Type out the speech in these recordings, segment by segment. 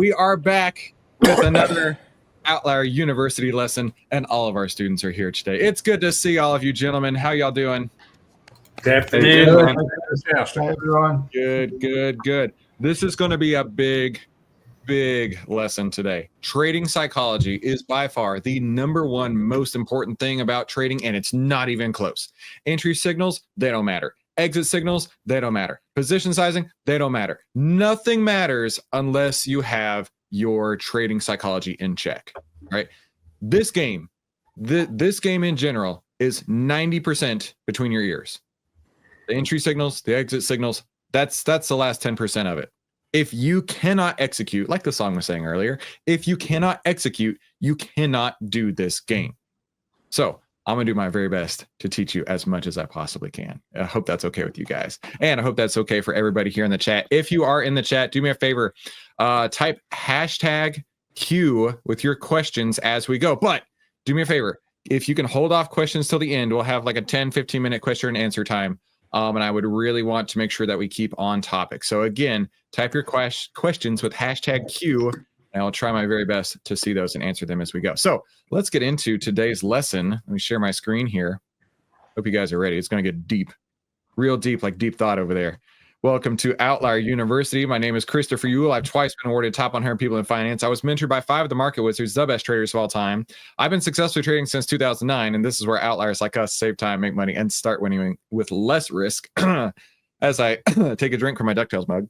We are back with another Outlier University lesson, and all of our students are here today. It's good to see all of you gentlemen. How y'all doing? Good afternoon. Hi, everyone. Good. This is going to be a big lesson today. Trading psychology is by far the #1 most important thing about trading, and it's not even close. Entry signals, they don't matter. Exit signals, they don't matter. Position sizing, they don't matter. Nothing matters unless you have your trading psychology in check, right? This game in general is 90% between your ears. The entry signals, the exit signals, that's the last 10% of it. If you cannot execute, like the song was saying earlier, if you cannot execute, you cannot do this game. So I'm going to do my very best to teach you as much as I possibly can. I hope that's okay with you guys. And I hope that's okay for everybody here in the chat. If you are in the chat, do me a favor, type #Q with your questions as we go. But do me a favor, if you can hold off questions till the end, we'll have like a 10-15 minute question and answer time. And I would really want to make sure that we keep on topic. So again, type your questions with #Q, and I'll try my very best to see those and answer them as we go. So let's get into today's lesson. Let me share my screen here. Hope you guys are ready. It's going to get deep, real deep, like deep thought over there. Welcome to Outlier University. My name is Christopher Ewell. I've twice been awarded top 100 people in finance. I was mentored by 5 of the market wizards, the best traders of all time. I've been successfully trading since 2009, and this is where outliers like us save time, make money, and start winning with less risk. As I take a drink from my DuckTales mug.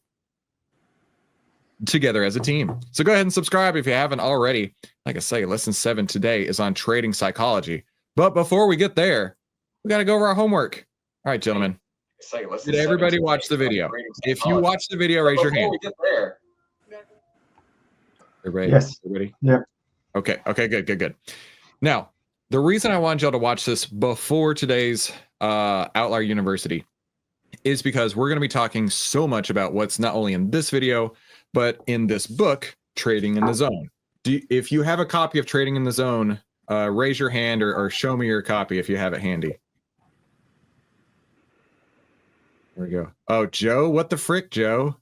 Together as a team. So go ahead and subscribe if you haven't already. Like I say, lesson 7 today is on trading psychology. But before we get there, we got to go over our homework. All right, gentlemen. Did everybody watch the video? If you watched the video, raise your hand. Everybody? Yes. Everybody? Yep. Okay, good. Now, the reason I wanted y'all to watch this before today's Outlier University is because we're going to be talking so much about what's not only in this video, but in this book, Trading in the Zone. If you have a copy of Trading in the Zone, raise your hand or show me your copy if you have it handy. There we go. Oh, Joe, what the frick, Joe?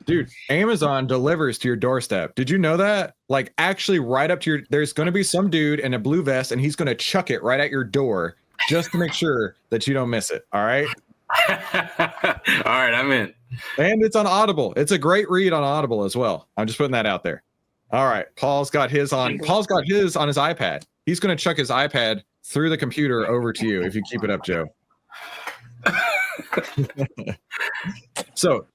Dude, Amazon delivers to your doorstep. Did you know that? Like, actually right up to your, there's going to be some dude in a blue vest, and he's going to chuck it right at your door just to make sure that you don't miss it. All right? All right, I'm in. And it's on Audible. It's a great read on Audible as well. I'm just putting that out there. All right. Paul's got his on his iPad. He's going to chuck his iPad through the computer over to you if you keep it up, Joe. So,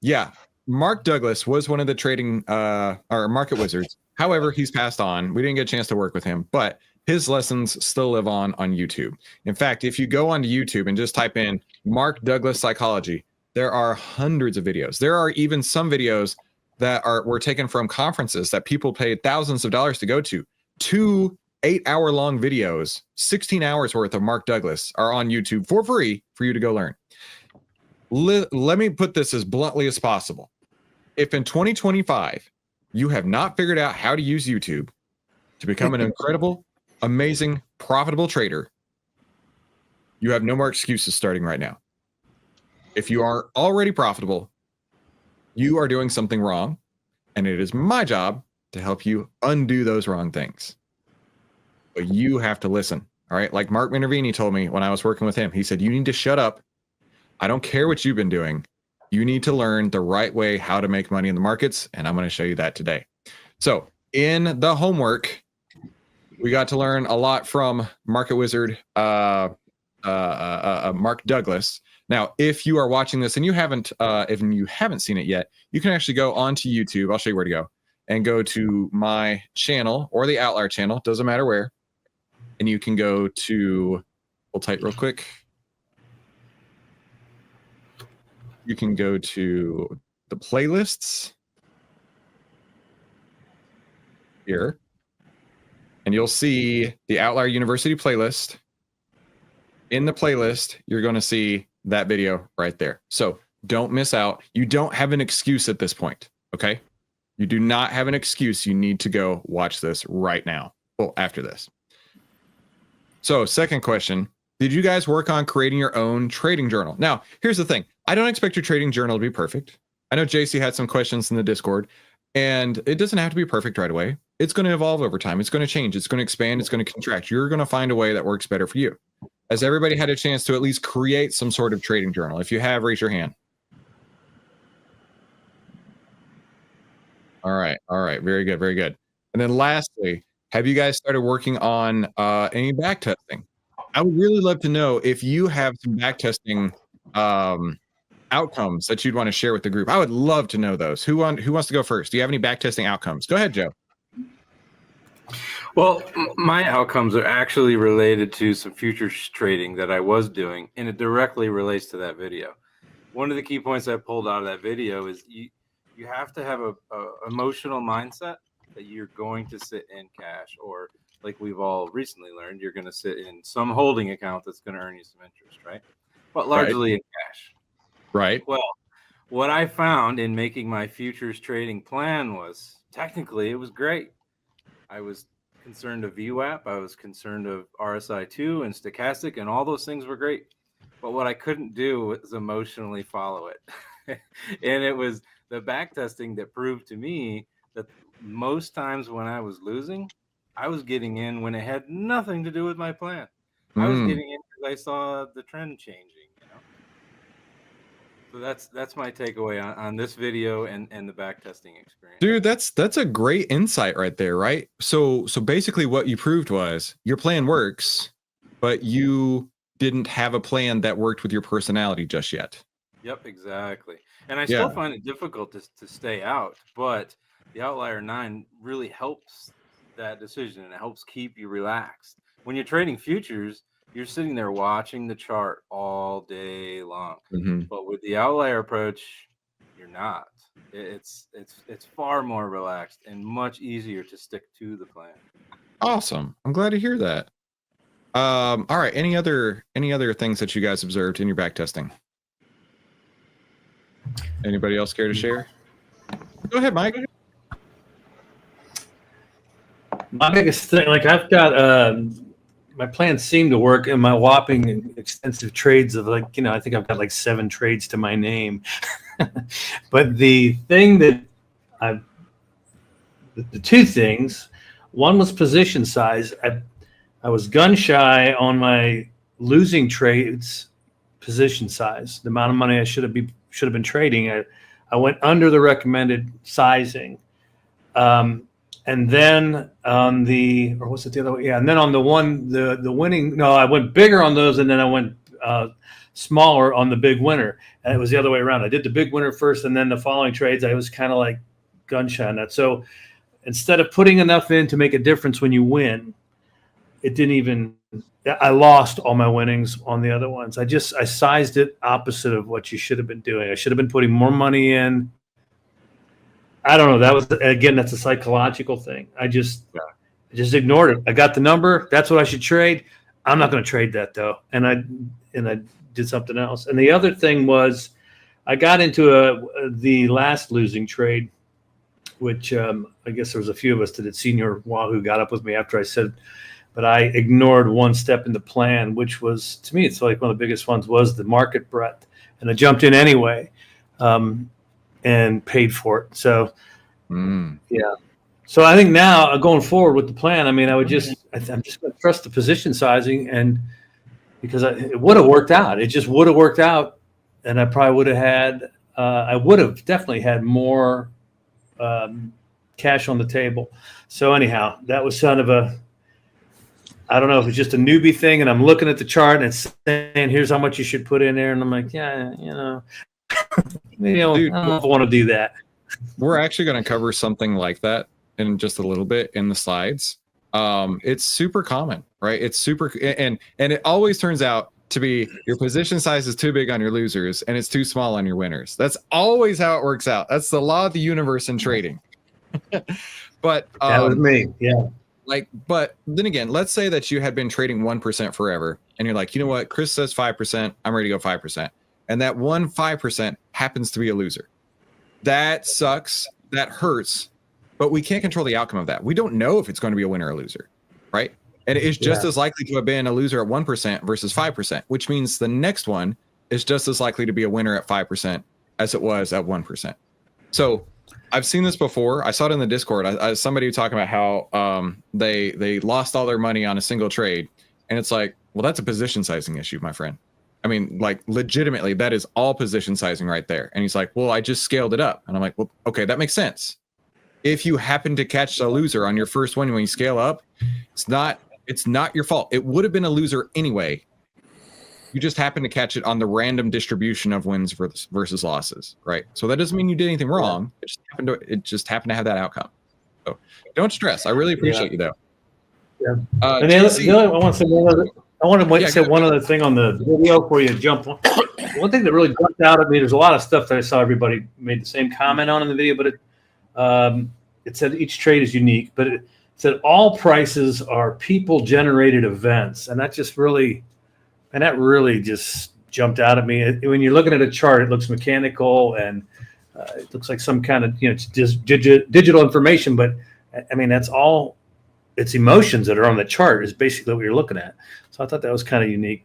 yeah, Mark Douglas was one of the trading or market wizards. However, he's passed on. We didn't get a chance to work with him, but his lessons still live on YouTube. In fact, if you go onto YouTube and just type in Mark Douglas psychology, there are hundreds of videos. There are even some videos that were taken from conferences that people paid thousands of dollars to go to. 2 8-hour-long videos, 16 hours worth of Mark Douglas are on YouTube for free for you to go learn. Let me put this as bluntly as possible. If in 2025, you have not figured out how to use YouTube to become an incredible, amazing, profitable trader, you have no more excuses starting right now. If you are already profitable, you are doing something wrong, and it is my job to help you undo those wrong things. But you have to listen, all right? Like Mark Minervini told me when I was working with him, he said, you need to shut up. I don't care what you've been doing. You need to learn the right way how to make money in the markets, and I'm going to show you that today. So in the homework, we got to learn a lot from market wizard Mark Douglas. Now, if you are watching this and you haven't seen it yet, you can actually go onto YouTube. I'll show you where to go and go to my channel or the Outlier channel. Doesn't matter where. And you can go to, hold tight real quick. You can go to the playlists here, and you'll see the Outlier University playlist. In the playlist, you're going to see that video right there. So don't miss out. You don't have an excuse at this point, okay? You do not have an excuse. You need to go watch this right now. Well, after this. So second question, did you guys work on creating your own trading journal? Now, here's the thing. I don't expect your trading journal to be perfect. I know JC had some questions in the Discord. And it doesn't have to be perfect right away. It's going to evolve over time. It's going to change. It's going to expand. It's going to contract. You're going to find a way that works better for you. Has everybody had a chance to at least create some sort of trading journal? If you have, raise your hand. All right. Very good. And then lastly, have you guys started working on any back testing? I would really love to know if you have some back testing outcomes that you'd want to share with the group. I would love to know those. Who wants to go first? Do you have any back testing outcomes? Go ahead, Joe. Well, my outcomes are actually related to some futures trading that I was doing, and it directly relates to that video. One of the key points I pulled out of that video is you have to have a emotional mindset that you're going to sit in cash, or like we've all recently learned, you're going to sit in some holding account that's going to earn you some interest, right? But largely in cash. Right. Well, what I found in making my futures trading plan was technically it was great. I was concerned of VWAP. I was concerned of RSI2 and stochastic, and all those things were great. But what I couldn't do was emotionally follow it. And it was the back testing that proved to me that most times when I was losing, I was getting in when it had nothing to do with my plan. I was getting in because I saw the trend changing. So that's my takeaway on this video and the back testing experience. Dude, that's a great insight right there, right? So basically what you proved was your plan works, but you didn't have a plan that worked with your personality just yet. Yep, exactly. And I still find it difficult to stay out, but the Outlier 9 really helps that decision, and it helps keep you relaxed. When you're trading futures, you're sitting there watching the chart all day long. But with the Outlier approach, you're not. It's far more relaxed and much easier to stick to the plan. Awesome. I'm glad to hear that. All right. Any other things that you guys observed in your back testing? Anybody else care to share? Go ahead, Mike. My biggest thing, like I've got my plans seem to work, and my whopping extensive trades of I think I've got like 7 trades to my name. But the thing that the 2 things, one was position size. I was gun shy on my losing trades position size, the amount of money I should have been trading. I went under the recommended sizing. And then on or what's it the other way? Yeah. And then on the winning, no, I went bigger on those, and then I went smaller on the big winner. And it was the other way around. I did the big winner first, and then the following trades, I was kind of like gun shy on that. So instead of putting enough in to make a difference when you win, I lost all my winnings on the other ones. I sized it opposite of what you should have been doing. I should have been putting more money in. I don't know. That's a psychological thing. I just ignored it. I got the number. That's what I should trade. I'm not going to trade that though. And I did something else. And the other thing was I got into the last losing trade, which I guess there was a few of us that had senior Wahoo got up with me after I said, but I ignored one step in the plan, which was, to me, it's like one of the biggest ones was the market breadth. And I jumped in anyway. And paid for it. So, yeah. So I think now going forward with the plan, I mean, I'm just going to trust the position sizing, and because it would have worked out. It just would have worked out, and I probably would have had. I would have definitely had more cash on the table. So anyhow, that was kind of I don't know if it's just a newbie thing, and I'm looking at the chart and it's saying, here's how much you should put in there, and I'm like, yeah, Dude, I don't know if I want to do that. We're actually going to cover something like that in just a little bit in the slides. It's super common, right? It's super, and it always turns out to be your position size is too big on your losers and it's too small on your winners. That's always how it works out. That's the law of the universe in trading. But that was me, yeah. But then again, let's say that you had been trading 1% forever, and you're like, you know what? Chris says 5%. I'm ready to go 5%. And that 5% happens to be a loser. That sucks. That hurts. But we can't control the outcome of that. We don't know if it's going to be a winner or a loser, right? And it's just as likely to have been a loser at 1% versus 5%, which means the next one is just as likely to be a winner at 5% as it was at 1%. So I've seen this before. I saw it in the Discord. Somebody talking about how they lost all their money on a single trade, and it's like, well, that's a position sizing issue, my friend. I mean, like, legitimately, that is all position sizing right there. And he's like, well, I just scaled it up, and I'm like, well, okay, that makes sense. If you happen to catch a loser on your first one when you scale up, it's not your fault. It would have been a loser anyway. You just happen to catch it on the random distribution of wins versus losses, right? So that doesn't mean you did anything wrong. It just happened to have that outcome. So don't stress. I really appreciate you, though. Yeah. And the other, I want to say one other thing on the video before you jump on. One thing that really jumped out at me, there's a lot of stuff that I saw everybody made the same comment on in the video, but it said each trade is unique, but it said all prices are people-generated events, and that really just jumped out at me. When you're looking at a chart, it looks mechanical and it looks like some kind of, it's just digital information, but I mean, that's all, it's emotions that are on the chart is basically what you're looking at. So I thought that was kind of unique.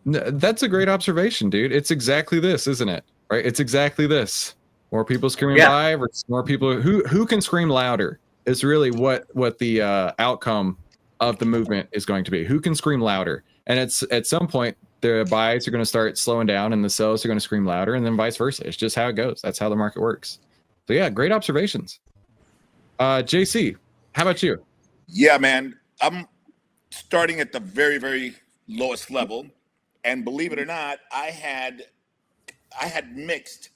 That's a great observation, dude. It's exactly this, isn't it? Right? It's exactly this. More people screaming by versus more people who can scream louder is really what the outcome of the movement is going to be. Who can scream louder? And it's at some point the buys are going to start slowing down and the sells are going to scream louder, and then vice versa. It's just how it goes. That's how the market works. So yeah, great observations. JC, how about you? Yeah, man. I'm starting at the very, very lowest level, and believe it or not, I had mixed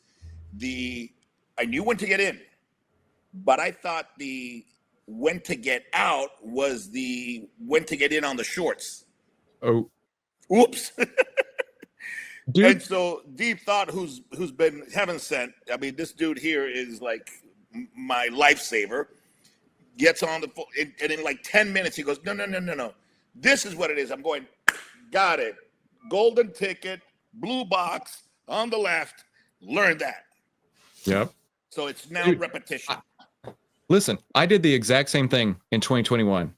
I knew when to get in, but I thought the when to get out was the when to get in on the shorts. Oh, oops. Dude. And so Deep Thought, who's been heaven sent, I mean, this dude here is like my lifesaver, gets on the phone, and in like 10 minutes, he goes, no. This is what it is. I'm going, got it. Golden ticket, blue box on the left. Learn that. Yep. So it's now repetition. Listen, I did the exact same thing in 2021.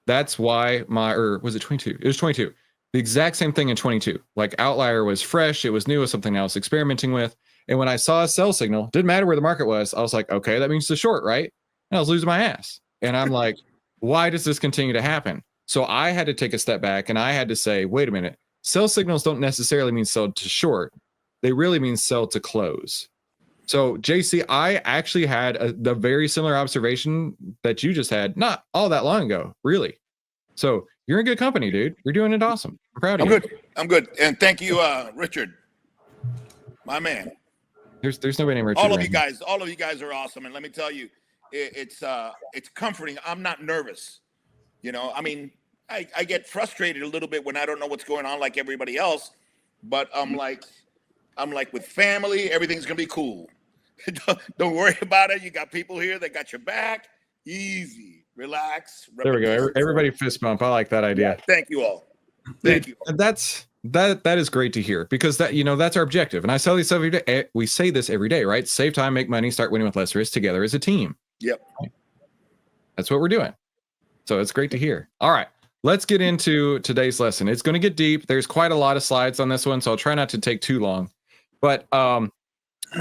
That's why was it 22? It was 22. The exact same thing in 22. Like, Outlier was fresh. It was new. It was something I was experimenting with. And when I saw a sell signal, didn't matter where the market was, I was like, okay, that means it's a short, right? And I was losing my ass. And I'm like, why does this continue to happen? So I had to take a step back and I had to say, wait a minute. Sell signals don't necessarily mean sell to short. They really mean sell to close. So JC, I actually had the very similar observation that you just had not all that long ago, really. So you're in good company, dude. You're doing it awesome. I'm proud of you. I'm good. And thank you, Richard, my man. There's nobody named Richard. All of you guys are awesome. And let me tell you, it's comforting. I'm not nervous. I mean, I get frustrated a little bit when I don't know what's going on like everybody else, but I'm like with family, everything's gonna be cool. Don't worry about it. You got people here that got your back. Easy, relax. There we go. Everybody fist bump. I like that idea. Yeah, thank you all. Thank you. That is great to hear, because that's our objective. And I say this every day. We say this every day, right? Save time, make money, start winning with less risk together as a team. Yep. That's what we're doing. So it's great to hear. All right. Let's get into today's lesson. It's going to get deep. There's quite a lot of slides on this one, so I'll try not to take too long. But on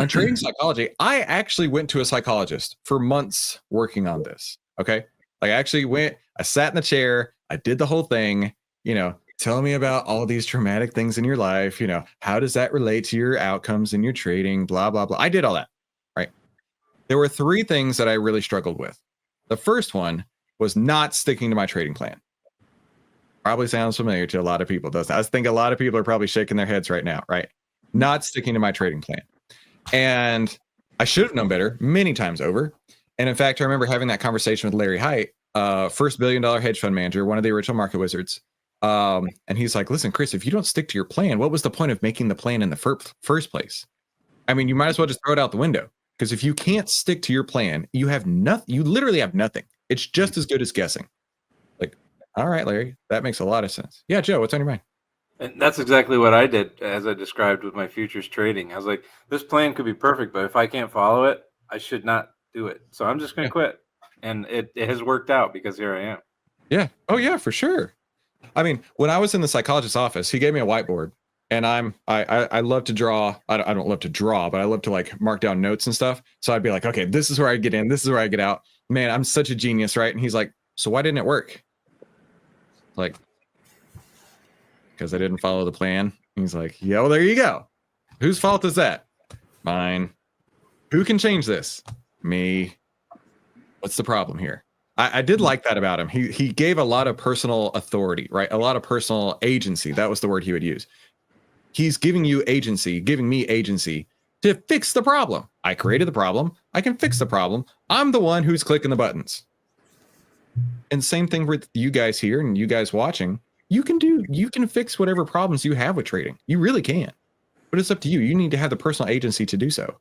trading psychology, I actually went to a psychologist for months working on this. Okay. Like, I actually went, I sat in the chair, I did the whole thing, tell me about all these traumatic things in your life. How does that relate to your outcomes in your trading? Blah, blah, blah. I did all that. Right. There were 3 things that I really struggled with. The first one was not sticking to my trading plan. Probably sounds familiar to a lot of people, doesn't it? I think a lot of people are probably shaking their heads right now, right? Not sticking to my trading plan. And I should have known better many times over. And in fact, I remember having that conversation with Larry Hite, first $1 billion hedge fund manager, one of the original market wizards. And he's like, listen, Chris, if you don't stick to your plan, what was the point of making the plan in the first place? I mean, you might as well just throw it out the window, because if you can't stick to your plan, you have nothing. You literally have nothing. It's just as good as guessing. Like, all right, Larry, that makes a lot of sense. Yeah, Joe, what's on your mind? And that's exactly what I did, as I described with my futures trading. I was like, this plan could be perfect, but if I can't follow it, I should not do it. So I'm just going to quit. And it has worked out, because here I am. Yeah. Oh, yeah, for sure. I mean, when I was in the psychologist's office, he gave me a whiteboard and I love to draw. I don't love to draw, but I love to like mark down notes and stuff. So I'd be like, okay, this is where I get in, this is where I get out. Man, I'm such a genius, right? And he's like, so why didn't it work? Like, because I didn't follow the plan. He's like, yeah, well, there you go. Whose fault is that? Mine. Who can change this? Me. What's the problem here? I did like that about him. He gave a lot of personal authority, right? A lot of personal agency. That was the word he would use. He's giving you agency, giving me agency to fix the problem. I created the problem. I can fix the problem. I'm the one who's clicking the buttons. And same thing with you guys here and you guys watching. You can fix whatever problems you have with trading. You really can. But it's up to you. You need to have the personal agency to do so.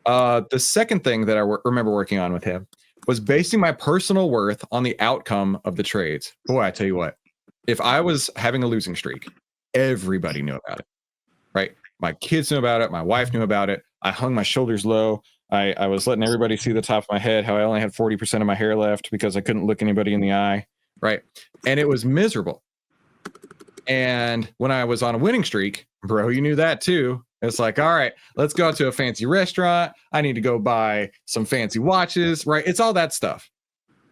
The second thing that I remember working on with him was basing my personal worth on the outcome of the trades. Boy, I tell you what, if I was having a losing streak, everybody knew about it, right? My kids knew about it. My wife knew about it. I hung my shoulders low. I was letting everybody see the top of my head, how I only had 40% of my hair left because I couldn't look anybody in the eye, right? And it was miserable. And when I was on a winning streak, bro, you knew that too. It's like, all right, let's go to a fancy restaurant. I need to go buy some fancy watches, right? It's all that stuff.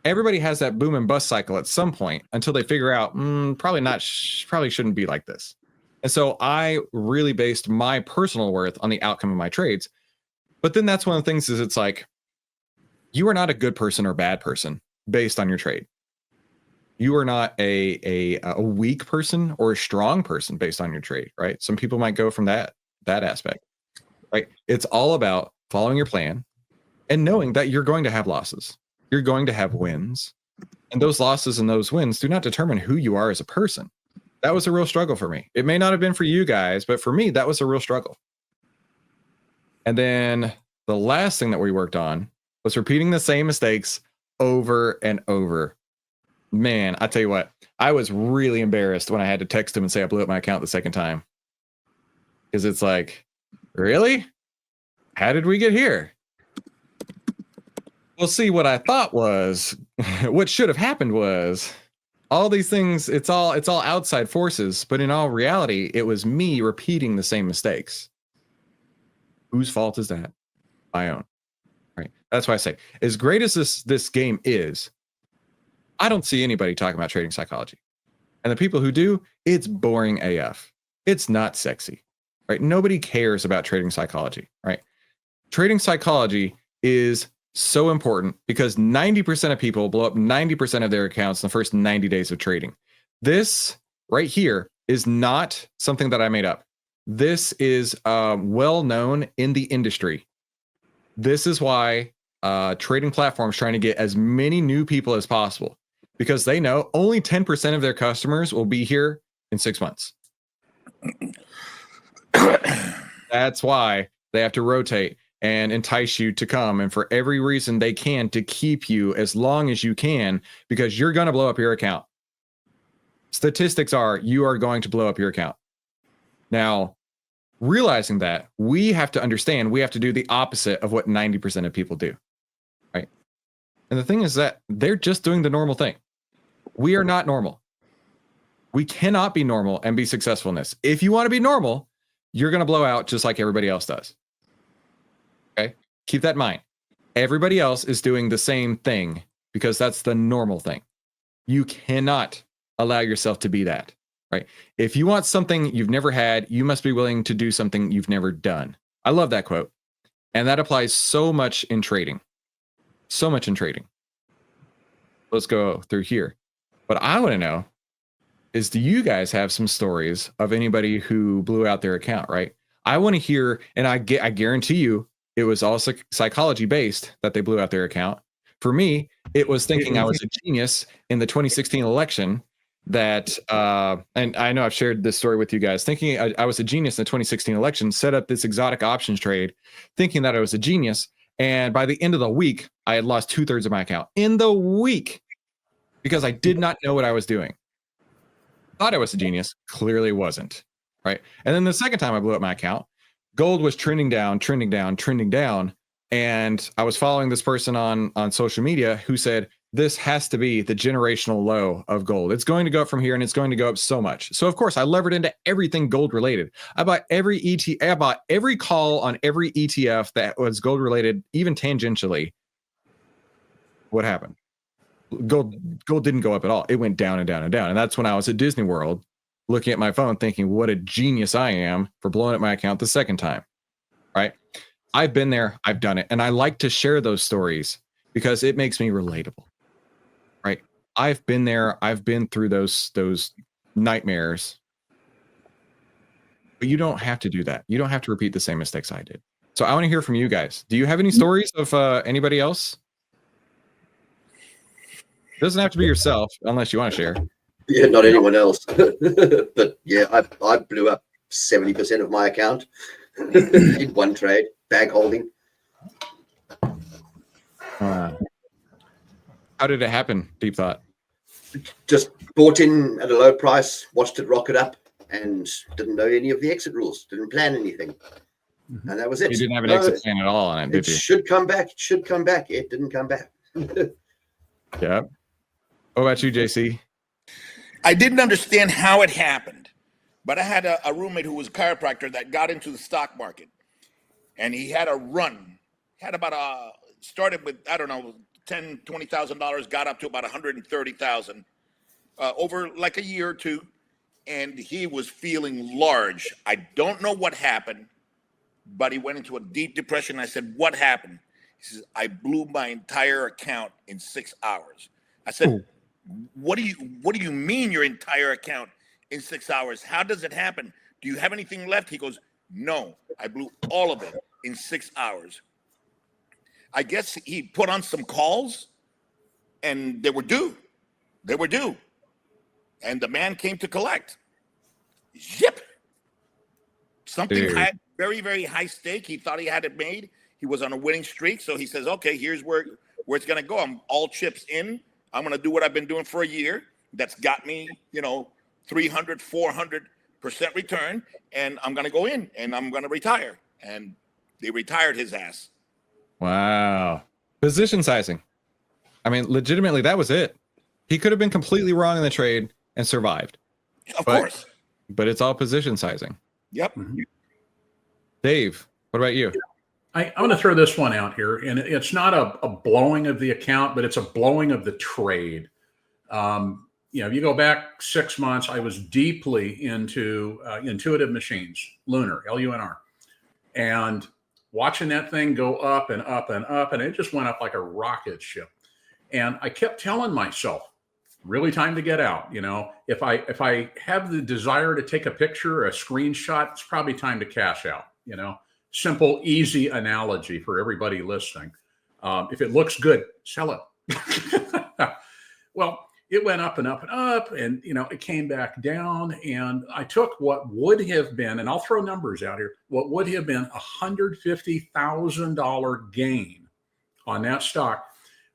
Everybody has that boom and bust cycle at some point until they figure out, probably shouldn't be like this. And so I really based my personal worth on the outcome of my trades. But then that's one of the things is it's like, you are not a good person or bad person based on your trade. You are not a weak person or a strong person based on your trade, right? Some people might go from that aspect, right? It's all about following your plan and knowing that you're going to have losses. You're going to have wins. And those losses and those wins do not determine who you are as a person. That was a real struggle for me. It may not have been for you guys, but for me, that was a real struggle. And then the last thing that we worked on was repeating the same mistakes over and over. Man, I tell you what, I was really embarrassed when I had to text him and say I blew up my account the second time. Because it's like, really? How did we get here? Well, see, what I thought was, what should have happened was, all these things, it's all outside forces, but in all reality, it was me repeating the same mistakes. Whose fault is that? My own. Right. That's why I say, as great as this game is, I don't see anybody talking about trading psychology. And the people who do, it's boring AF. It's not sexy. Right? Nobody cares about trading psychology, right? Trading psychology is so important because 90% of people blow up 90% of their accounts in the first 90 days of trading. This right here is not something that I made up. This is well known in the industry. This is why trading platforms trying to get as many new people as possible because they know only 10% of their customers will be here in 6 months. That's why they have to rotate and entice you to come and for every reason they can to keep you as long as you can because you're going to blow up your account. Statistics are you are going to blow up your account. Now, realizing that, we have to understand we have to do the opposite of what 90% of people do, right? And the thing is that they're just doing the normal thing. We are not normal. We cannot be normal and be successful in this. If you want to be normal, you're going to blow out just like everybody else does. Okay? Keep that in mind. Everybody else is doing the same thing because that's the normal thing. You cannot allow yourself to be that, right? If you want something you've never had, you must be willing to do something you've never done. I love that quote. And that applies so much in trading. So much in trading. Let's go through here. What I want to know is, do you guys have some stories of anybody who blew out their account, right? I want to hear, and I guarantee you it was all psychology based that they blew out their account. For me, it was thinking I was a genius in the 2016 election that, and I know I've shared this story with you guys, thinking I was a genius in the 2016 election, set up this exotic options trade, thinking that I was a genius. And by the end of the week, I had lost 2/3 of my account in the week because I did not know what I was doing. Thought I was a genius, clearly wasn't, right? And then the second time I blew up my account, gold was trending down, and I was following this person on social media who said, this has to be the generational low of gold. It's going to go up from here and it's going to go up so much. So of course I levered into everything gold related. I bought every I bought every call on every ETF that was gold related, even tangentially. What happened? Gold didn't go up at all. It went down and down and down. And that's when I was at Disney World looking at my phone thinking, what a genius I am for blowing up my account the second time. Right? I've been there, I've done it. And I like to share those stories because it makes me relatable. Right. I've been there. I've been through those nightmares. But you don't have to do that. You don't have to repeat the same mistakes I did. So I want to hear from you guys. Do you have any stories of anybody else? It doesn't have to be yourself unless you want to share. Yeah, not anyone else. But yeah, I blew up 70% of my account in one trade, bag holding. How did it happen? Deep thought. Just bought in at a low price, watched it rocket up, and didn't know any of the exit rules. Didn't plan anything, and that was it. You didn't have an exit plan at all on it, did you? It should come back. It should come back. It didn't come back. Yeah. What about you, JC? I didn't understand how it happened, but I had a roommate who was a chiropractor that got into the stock market, and he had a run. Had about started with, I don't know, $10,000-$20,000, got up to about $130,000 over like a year or two, and he was feeling large. I don't know what happened, but he went into a deep depression. I said, "What happened?" He says, "I blew my entire account in 6 hours." I said, What do you mean your entire account in 6 hours? How does it happen? Do you have anything left? He goes, "No, I blew all of it in 6 hours." I guess he put on some calls and they were due. They were due. And the man came to collect. Zip. Something high, very, very high stake. He thought he had it made. He was on a winning streak. So he says, okay, here's where it's going to go. I'm all chips in. I'm going to do what I've been doing for a year. That's got me, 300, 400% return. And I'm going to go in and I'm going to retire. And they retired his ass. Wow. Position sizing. I mean, legitimately, that was it. He could have been completely wrong in the trade and survived. Of course. But it's all position sizing. Yep. Dave, what about you? I'm going to throw this one out here, and it's not a blowing of the account, but it's a blowing of the trade. If you go back 6 months, I was deeply into intuitive machines, Lunar, LUNR, and watching that thing go up and up and up, and it just went up like a rocket ship. And I kept telling myself, really time to get out. If I have the desire to take a picture or a screenshot, it's probably time to cash out. Simple, easy analogy for everybody listening. If it looks good, sell it. Well, it went up and up and up, and it came back down. And I took what would have been, and I'll throw numbers out here, what would have been $150,000 gain on that stock.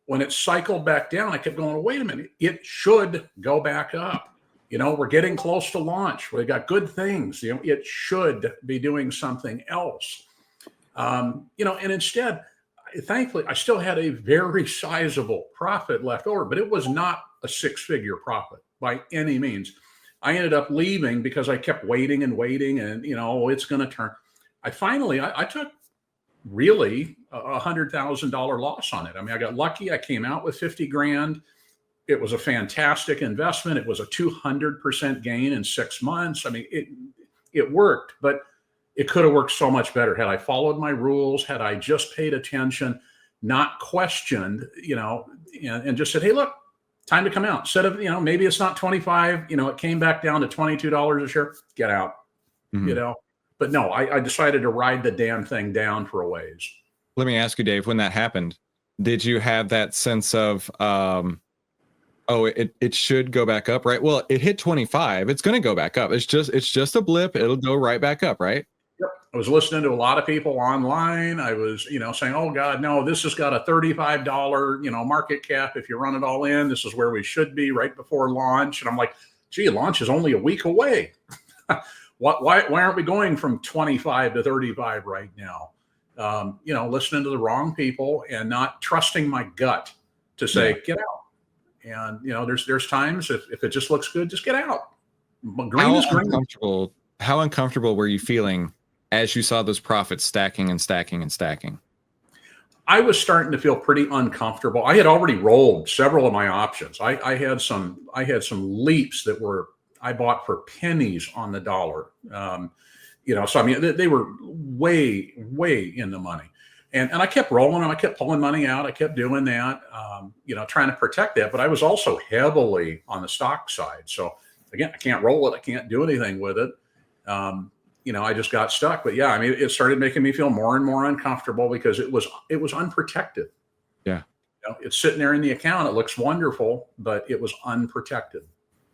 When it cycled back down, I kept going, wait a minute, it should go back up. We're getting close to launch. We got good things. It should be doing something else. And instead, thankfully, I still had a very sizable profit left over, but it was not a six-figure profit by any means. I ended up leaving because I kept waiting and waiting, and it's going to turn. I took really $100,000 loss on it. I mean, I got lucky. I came out with 50 grand. It was a fantastic investment. It was a 200% gain in 6 months. I mean, it worked, but it could have worked so much better had I followed my rules, had I just paid attention, not questioned, and just said, hey, look, time to come out. Instead of, maybe it's not 25, it came back down to $22 a share, get out, But no, I decided to ride the damn thing down for a ways. Let me ask you, Dave, when that happened, did you have that sense of, it should go back up, right? Well, it hit 25. It's going to go back up. It's just a blip. It'll go right back up, right? Yep. I was listening to a lot of people online. I was, saying, oh God, no, this has got a $35, market cap. If you run it all in, this is where we should be right before launch. And I'm like, gee, launch is only a week away. Why aren't we going from 25 to 35 right now? Listening to the wrong people and not trusting my gut to say, get out. And there's times if it just looks good, just get out. Green is green. How uncomfortable were you feeling as you saw those profits stacking and stacking and stacking? I was starting to feel pretty uncomfortable. I had already rolled several of my options. I had some leaps that I bought for pennies on the dollar. So I mean they were way in the money. And I kept rolling them. I kept pulling money out. I kept doing that, trying to protect that. But I was also heavily on the stock side. So again, I can't roll it. I can't do anything with it. I just got stuck. But yeah, I mean, it started making me feel more and more uncomfortable because it was unprotected. Yeah. It's sitting there in the account. It looks wonderful, but it was unprotected.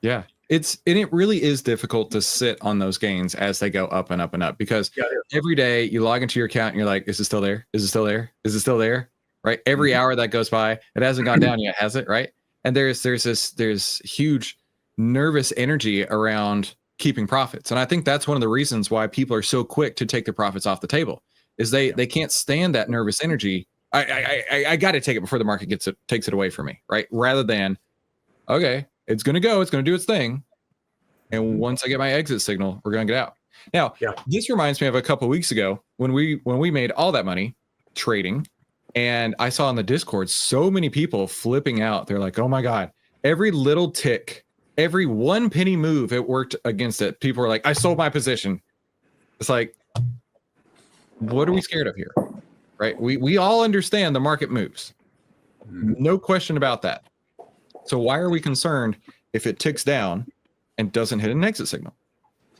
Yeah. It really is difficult to sit on those gains as they go up and up and up because every day you log into your account and you're like, is it still there? Is it still there? Is it still there? Right. Every hour that goes by, it hasn't gone down yet, has it? Right. And there's huge nervous energy around keeping profits. And I think that's one of the reasons why people are so quick to take their profits off the table is they can't stand that nervous energy. I got to take it before the market takes it away from me. Right. Rather than, okay, it's going to do its thing. And once I get my exit signal, we're going to get out. Now, This reminds me of a couple of weeks ago when we made all that money trading. And I saw on the Discord so many people flipping out. They're like, oh my God, every little tick, every 1 penny move, it worked against it. People were like, I sold my position. It's like, what are we scared of here? Right? We all understand the market moves. No question about that. So why are we concerned if it ticks down and doesn't hit an exit signal?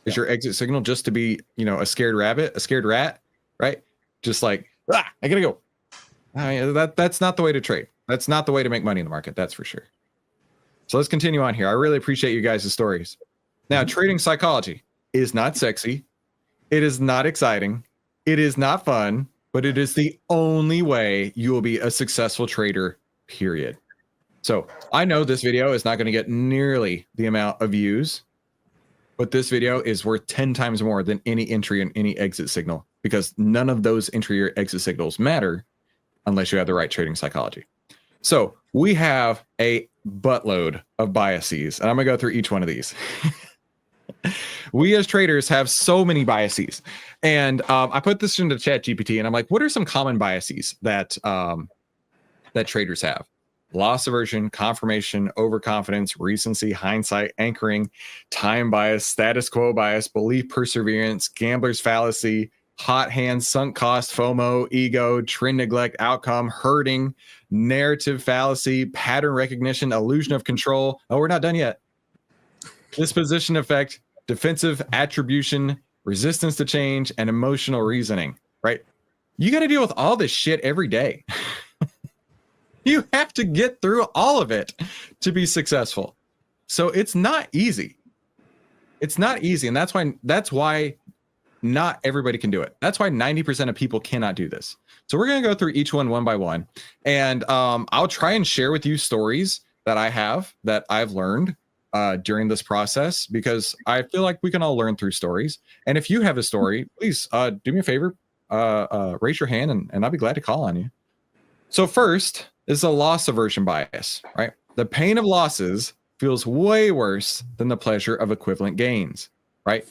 Is your exit signal just to be, a scared rabbit, a scared rat, right? Just like, I gotta go. I mean, that's not the way to trade. That's not the way to make money in the market. That's for sure. So let's continue on here. I really appreciate you guys' stories. Now, trading psychology is not sexy. It is not exciting. It is not fun, but it is the only way you will be a successful trader, period. So I know this video is not going to get nearly the amount of views, but this video is worth 10 times more than any entry and any exit signal because none of those entry or exit signals matter unless you have the right trading psychology. So we have a buttload of biases, and I'm going to go through each one of these. We as traders have so many biases, and I put this into ChatGPT, and I'm like, what are some common biases that traders have? Loss aversion, confirmation, overconfidence, recency, hindsight, anchoring, time bias, status quo bias, belief perseverance, gambler's fallacy, hot hands, sunk cost, FOMO, ego, trend neglect, outcome, herding, narrative fallacy, pattern recognition, illusion of control. Oh, we're not done yet. Disposition effect, defensive attribution, resistance to change, and emotional reasoning, right? You got to deal with all this shit every day. You have to get through all of it to be successful. So it's not easy. It's not easy. And that's why not everybody can do it. That's why 90% of people cannot do this. So we're going to go through each one by one. And I'll try and share with you stories that I've learned during this process, because I feel like we can all learn through stories. And if you have a story, please do me a favor, raise your hand and I'll be glad to call on you. So first is a loss aversion bias, right? The pain of losses feels way worse than the pleasure of equivalent gains, right?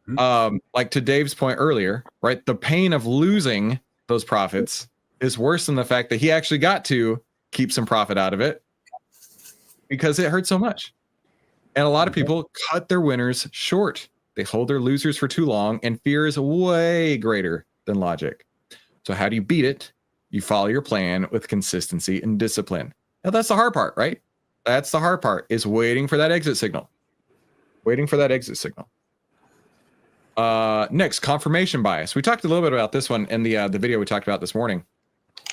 Like to Dave's point earlier, right? The pain of losing those profits is worse than the fact that he actually got to keep some profit out of it because it hurt so much. And a lot of people cut their winners short. They hold their losers for too long, and fear is way greater than logic. So how do you beat it? You follow your plan with consistency and discipline. Now that's the hard part, right? That's the hard part, is waiting for that exit signal. Waiting for that exit signal. Next, confirmation bias. We talked a little bit about this one in the video we talked about this morning,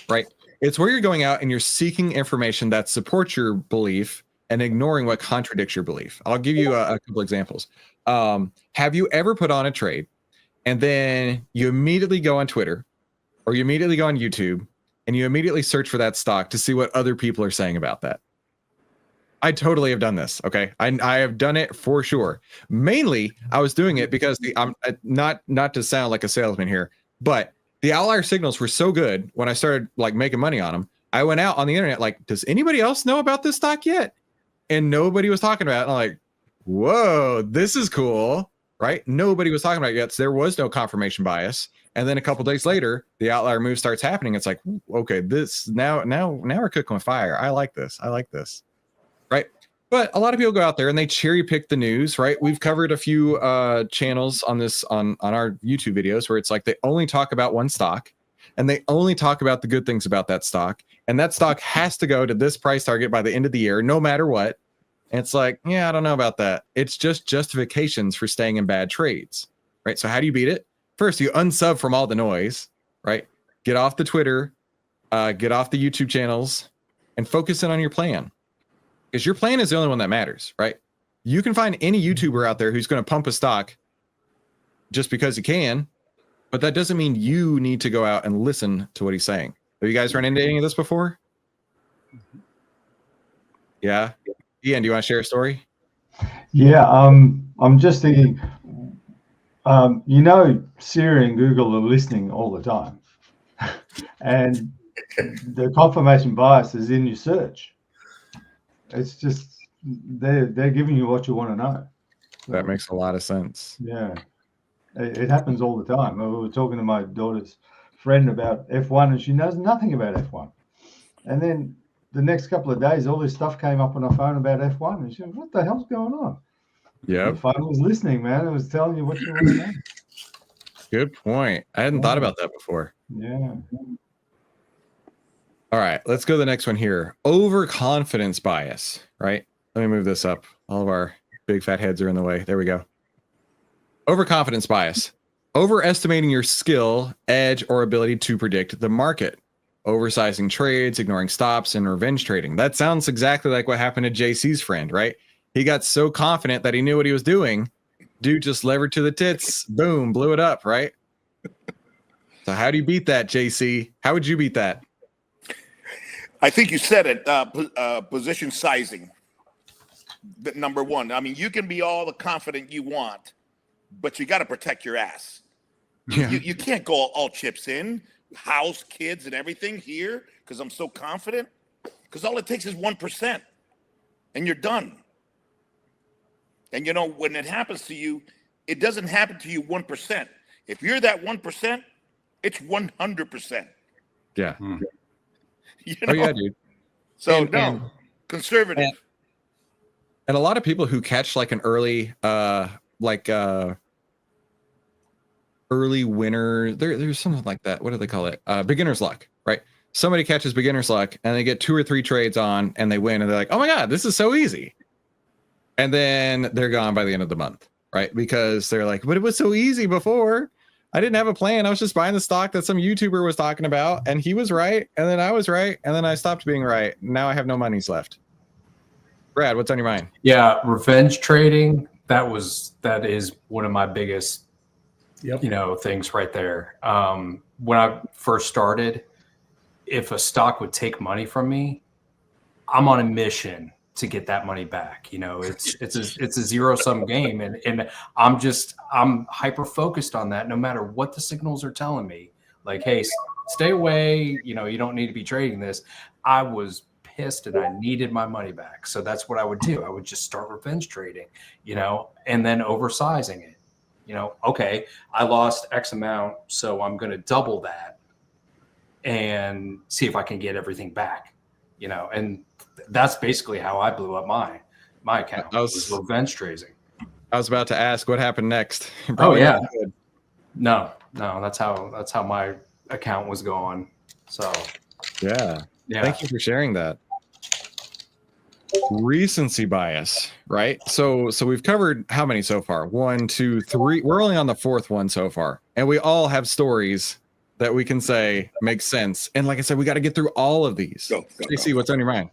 right? It's where you're going out and you're seeking information that supports your belief and ignoring what contradicts your belief. I'll give you a couple examples. Have you ever put on a trade and then you immediately go on Twitter or you immediately go on YouTube and you immediately search for that stock to see what other people are saying about that? I totally have done this. Okay. I have done it for sure. Mainly I was doing it because I'm not to sound like a salesman here, but the outlier signals were so good when I started like making money on them. I went out on the internet, like, does anybody else know about this stock yet? and nobody was talking about it. I'm like, whoa, this is cool, right? Nobody was talking about it yet. So there was no confirmation bias. And then a couple days later, the outlier move starts happening. It's like, okay, this now we're cooking with fire. I like this. Right. But a lot of people go out there and they cherry pick the news, right? We've covered a few channels on this on our YouTube videos where it's like they only talk about one stock and they only talk about the good things about that stock. And that stock has to go to this price target by the end of the year, no matter what. And it's like, yeah, I don't know about that. It's just justifications for staying in bad trades, right? So how do you beat it? First, you unsub from all the noise, right? Get off the Twitter, get off the YouTube channels, and focus in on your plan. Because your plan is the only one that matters, right? You can find any YouTuber out there who's going to pump a stock just because he can, but that doesn't mean you need to go out and listen to what he's saying. Have you guys run into any of this before? Yeah. Ian, do you want to share a story? Yeah, I'm just thinking, Siri and Google are listening all the time. And the confirmation bias is in your search. It's just they're giving you what you want to know. So, That makes a lot of sense. yeah, it happens all the time. We were talking to my daughter's friend about F1, and she knows nothing about F1. And then the next couple of days, all this stuff came up on her phone about F1, and she went, "What the hell's going on?" Yeah, the phone was listening, man. It was telling you what you want to know. Good point. I hadn't thought about that before. Yeah. All right, let's go to the next one here. Overconfidence bias, right? Let me move this up. All of our big fat heads are in the way. There we go. Overconfidence bias. Overestimating your skill, edge, or ability to predict the market. Oversizing trades, ignoring stops, and revenge trading. That sounds exactly like what happened to JC's friend, right? He got so confident that he knew what he was doing. Dude just levered to the tits. Boom, blew it up, right? So how do you beat that, JC? How would you beat that? I think you said it, position sizing. Number one. I mean, you can be all the confident you want, but you got to protect your ass. Yeah. You can't go all chips in, house, kids, and everything here because I'm so confident. Because all it takes is 1%, and you're done. And, when it happens to you, it doesn't happen to you 1%. If you're that 1%, it's 100%. Yeah. You Oh yeah, dude. So and conservative. And a lot of people who catch like an early early winner, there's something like that. What do they call it? Beginner's luck, right? Somebody catches beginner's luck and they get 2 or 3 trades on and they win and they're like, oh my God, this is so easy. And then they're gone by the end of the month, right? Because they're like, but it was so easy before. I didn't have a plan. I was just buying the stock that some YouTuber was talking about, and he was right, and then I was right, and then I stopped being right. Now I have no monies left. Brad, what's on your mind? Yeah, revenge trading. That is one of my biggest, things right there. When I first started, if a stock would take money from me, I'm on a mission to get that money back. It's a zero-sum game, and I'm hyper focused on that. No matter what the signals are telling me, like, hey, stay away. You don't need to be trading this. I was pissed and I needed my money back, so that's what I would do. I would just start revenge trading, and then oversizing it. Okay, I lost X amount, so I'm going to double that and see if I can get everything back. And that's basically how I blew up my account. Was revenge trading. I was about to ask what happened next. Oh yeah, no, that's how my account was going. So yeah. Thank you for sharing that. Recency bias, right? So we've covered how many so far? 1, 2, 3. We're only on the 4th one so far, and we all have stories that we can say make sense. And like I said, we got to get through all of these. JC, what's on your mind?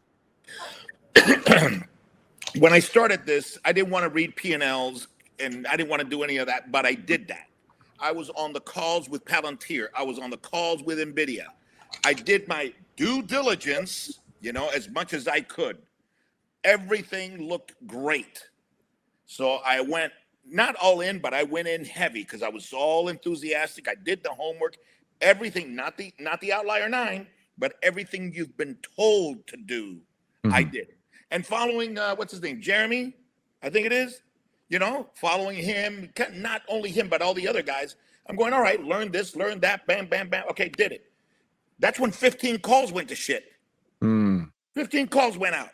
When I started this, I didn't want to read P&Ls and I didn't want to do any of that, but I did that. I was on the calls with Palantir. I was on the calls with NVIDIA. I did my due diligence, as much as I could. Everything looked great. So I went not all in, but I went in heavy because I was all enthusiastic. I did the homework, everything, not the outlier 9, but everything you've been told to do, I did. and following what's his name, Jeremy, I think it is. Following him, not only him but all the other guys. I'm going, all right, learn this, learn that, bam, bam, bam. Okay, did it. That's when 15 calls went to shit. 15 calls went out,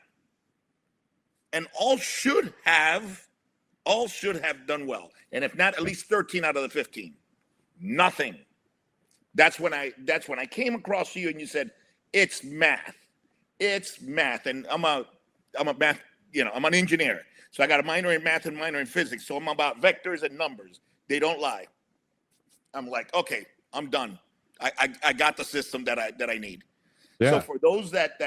and all should have done well. And if not, at least 13 out of the 15. Nothing. That's when I came across you and you said, it's math. It's math. And I'm a math, I'm an engineer. So I got a minor in math and minor in physics. So I'm about vectors and numbers. They don't lie. I'm like, okay, I'm done. I got the system that I need. Yeah. So for those that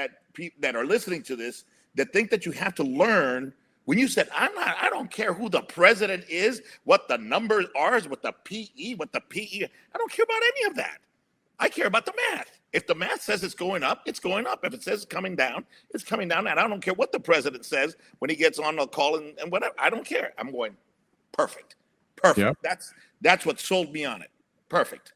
are listening to this, that think that you have to learn, when you said, I don't care who the president is, what the numbers are, what the PE, I don't care about any of that. I care about the math. If the math says it's going up, it's going up. If it says it's coming down, it's coming down. And I don't care what the president says when he gets on the call and whatever. I don't care. I'm going, perfect. Yep. That's what sold me on it. Perfect.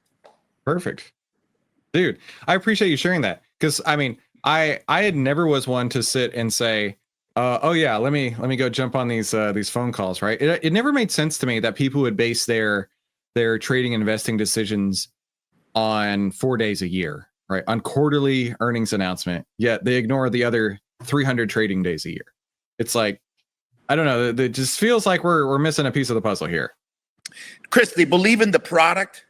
Dude, I appreciate you sharing that. Because I had never was one to sit and say, oh yeah, let me go jump on these phone calls, right? It never made sense to me that people would base their trading and investing decisions on 4 days a year, right? On quarterly earnings announcement, yet they ignore the other 300 trading days a year. It's like, I don't know, it just feels like we're missing a piece of the puzzle here. Chris, they believe in the product,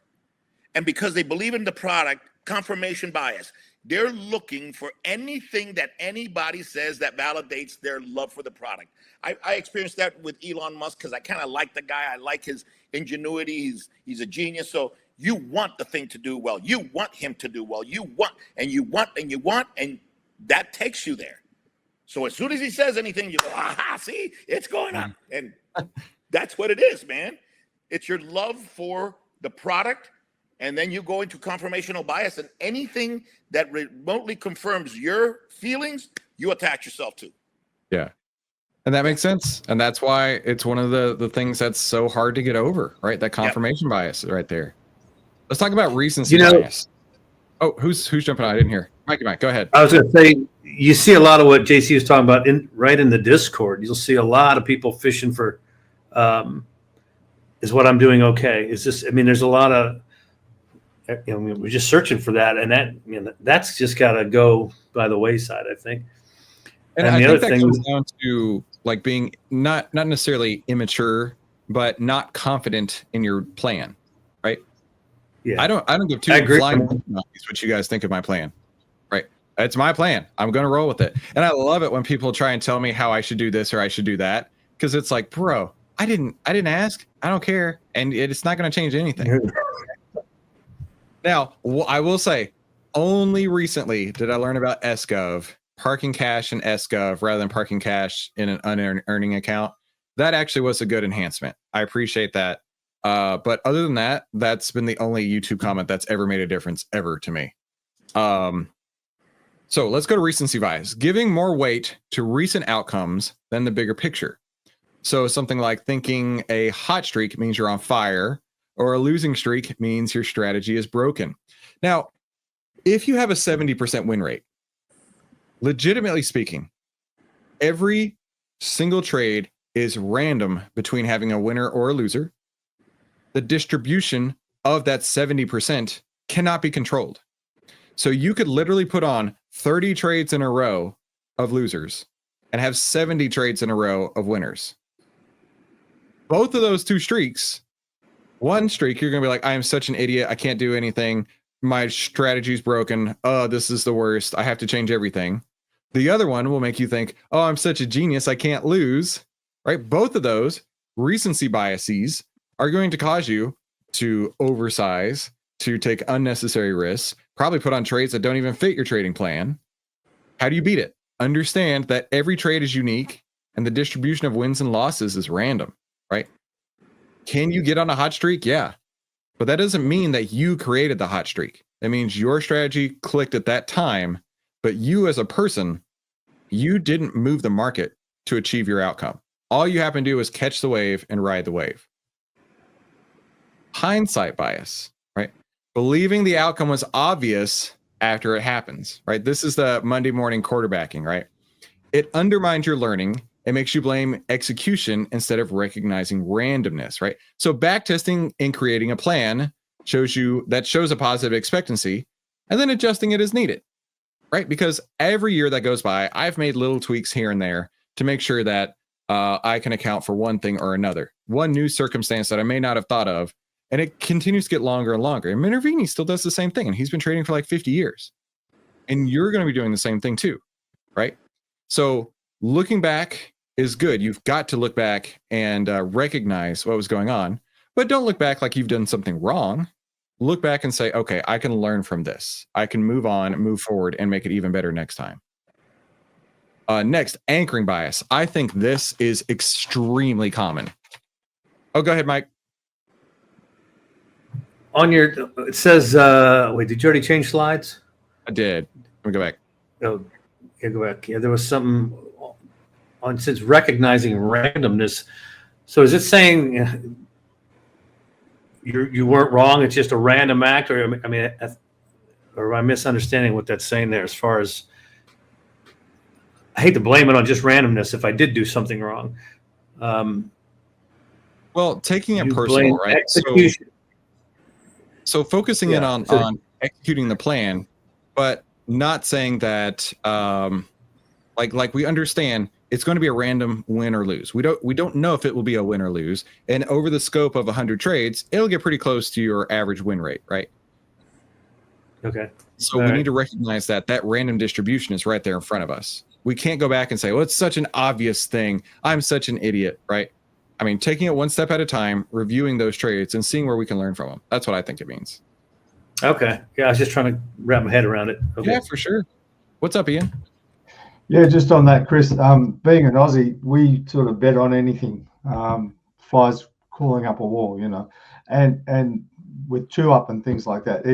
and because they believe in the product, confirmation bias. They're looking for anything that anybody says that validates their love for the product. I experienced that with Elon Musk because I kind of like the guy. I like his ingenuity. He's a genius. So you want the thing to do well. You want him to do well. You want, and that takes you there. So as soon as he says anything, you go, aha, see, it's going up. And that's what it is, man. It's your love for the product. And then you go into confirmational bias, and anything that remotely confirms your feelings, you attach yourself to. Yeah. And that makes sense. And that's why it's one of the things that's so hard to get over, right? That confirmation bias right there. Let's talk about recency bias. Oh, who's jumping on? I didn't hear. Mike, go ahead. I was going to say, you see a lot of what JC was talking about right in the Discord. You'll see a lot of people fishing for, is what I'm doing okay? Is this, there's a lot of, we're just searching for that, and that's just got to go by the wayside, I think. And I think that comes down to like being not necessarily immature, but not confident in your plan, right? Yeah, I don't give two flying monkeys what you guys think of my plan, right? It's my plan. I'm going to roll with it, and I love it when people try and tell me how I should do this or I should do that, because it's like, bro, I didn't ask. I don't care, and it's not going to change anything. Now, I will say, only recently did I learn about SGOV, parking cash in SGOV rather than parking cash in an unearning account. That actually was a good enhancement. I appreciate that. But other than that, that's been the only YouTube comment that's ever made a difference ever to me. So let's go to recency bias. Giving more weight to recent outcomes than the bigger picture. So something like thinking a hot streak means you're on fire, or a losing streak means your strategy is broken. Now, if you have a 70% win rate, legitimately speaking, every single trade is random between having a winner or a loser. The distribution of that 70% cannot be controlled. So you could literally put on 30 trades in a row of losers and have 70 trades in a row of winners. Both of those two streaks, one streak, you're going to be like, I am such an idiot. I can't do anything. My strategy's broken. Oh, this is the worst. I have to change everything. The other one will make you think, oh, I'm such a genius. I can't lose, right? Both of those recency biases are going to cause you to oversize, to take unnecessary risks, probably put on trades that don't even fit your trading plan. How do you beat it? Understand that every trade is unique and the distribution of wins and losses is random, right? Can you get on a hot streak? Yeah. But that doesn't mean that you created the hot streak. That means your strategy clicked at that time, but you as a person, you didn't move the market to achieve your outcome. All you happen to do is catch the wave and ride the wave. Hindsight bias, right? Believing the outcome was obvious after it happens, right? This is the Monday morning quarterbacking, right? It undermines your learning. It makes you blame execution instead of recognizing randomness, right? So backtesting and creating a plan shows a positive expectancy, and then adjusting it as needed, right? Because every year that goes by, I've made little tweaks here and there to make sure that I can account for one thing or another, one new circumstance that I may not have thought of, and it continues to get longer and longer. And Minervini still does the same thing, and he's been trading for like 50 years. And you're going to be doing the same thing too, right? So looking back is good. You've got to look back and recognize what was going on, but don't look back like you've done something wrong. Look back and say, okay, I can learn from this. I can move on, move forward, and make it even better next time. Next, anchoring bias. I think this is extremely common. Oh, go ahead, Mike. On your, it says, wait, did you already change slides? I did. Let me go back. Oh, yeah, go back. Yeah, there was something on, since recognizing randomness. So is it saying you weren't wrong? It's just a random act, or I mean, or am I misunderstanding what that's saying there? As far as, I hate to blame it on just randomness if I did do something wrong. Well, taking it You personal, blame right? execution. So focusing in on executing the plan, but not saying that like we understand it's going to be a random win or lose. We don't know if it will be a win or lose. And over the scope of 100 trades, it'll get pretty close to your average win rate, right? Okay. So we need to recognize that random distribution is right there in front of us. We can't go back and say, well, it's such an obvious thing. I'm such an idiot, right? I mean, taking it one step at a time, reviewing those trades and seeing where we can learn from them. That's what I think it means. Okay. Yeah, I was just trying to wrap my head around it. Okay. Yeah, for sure. What's up, Ian? Yeah, just on that, Chris, being an Aussie, we sort of bet on anything. Flies crawling up a wall, you know, and with two up and things like that.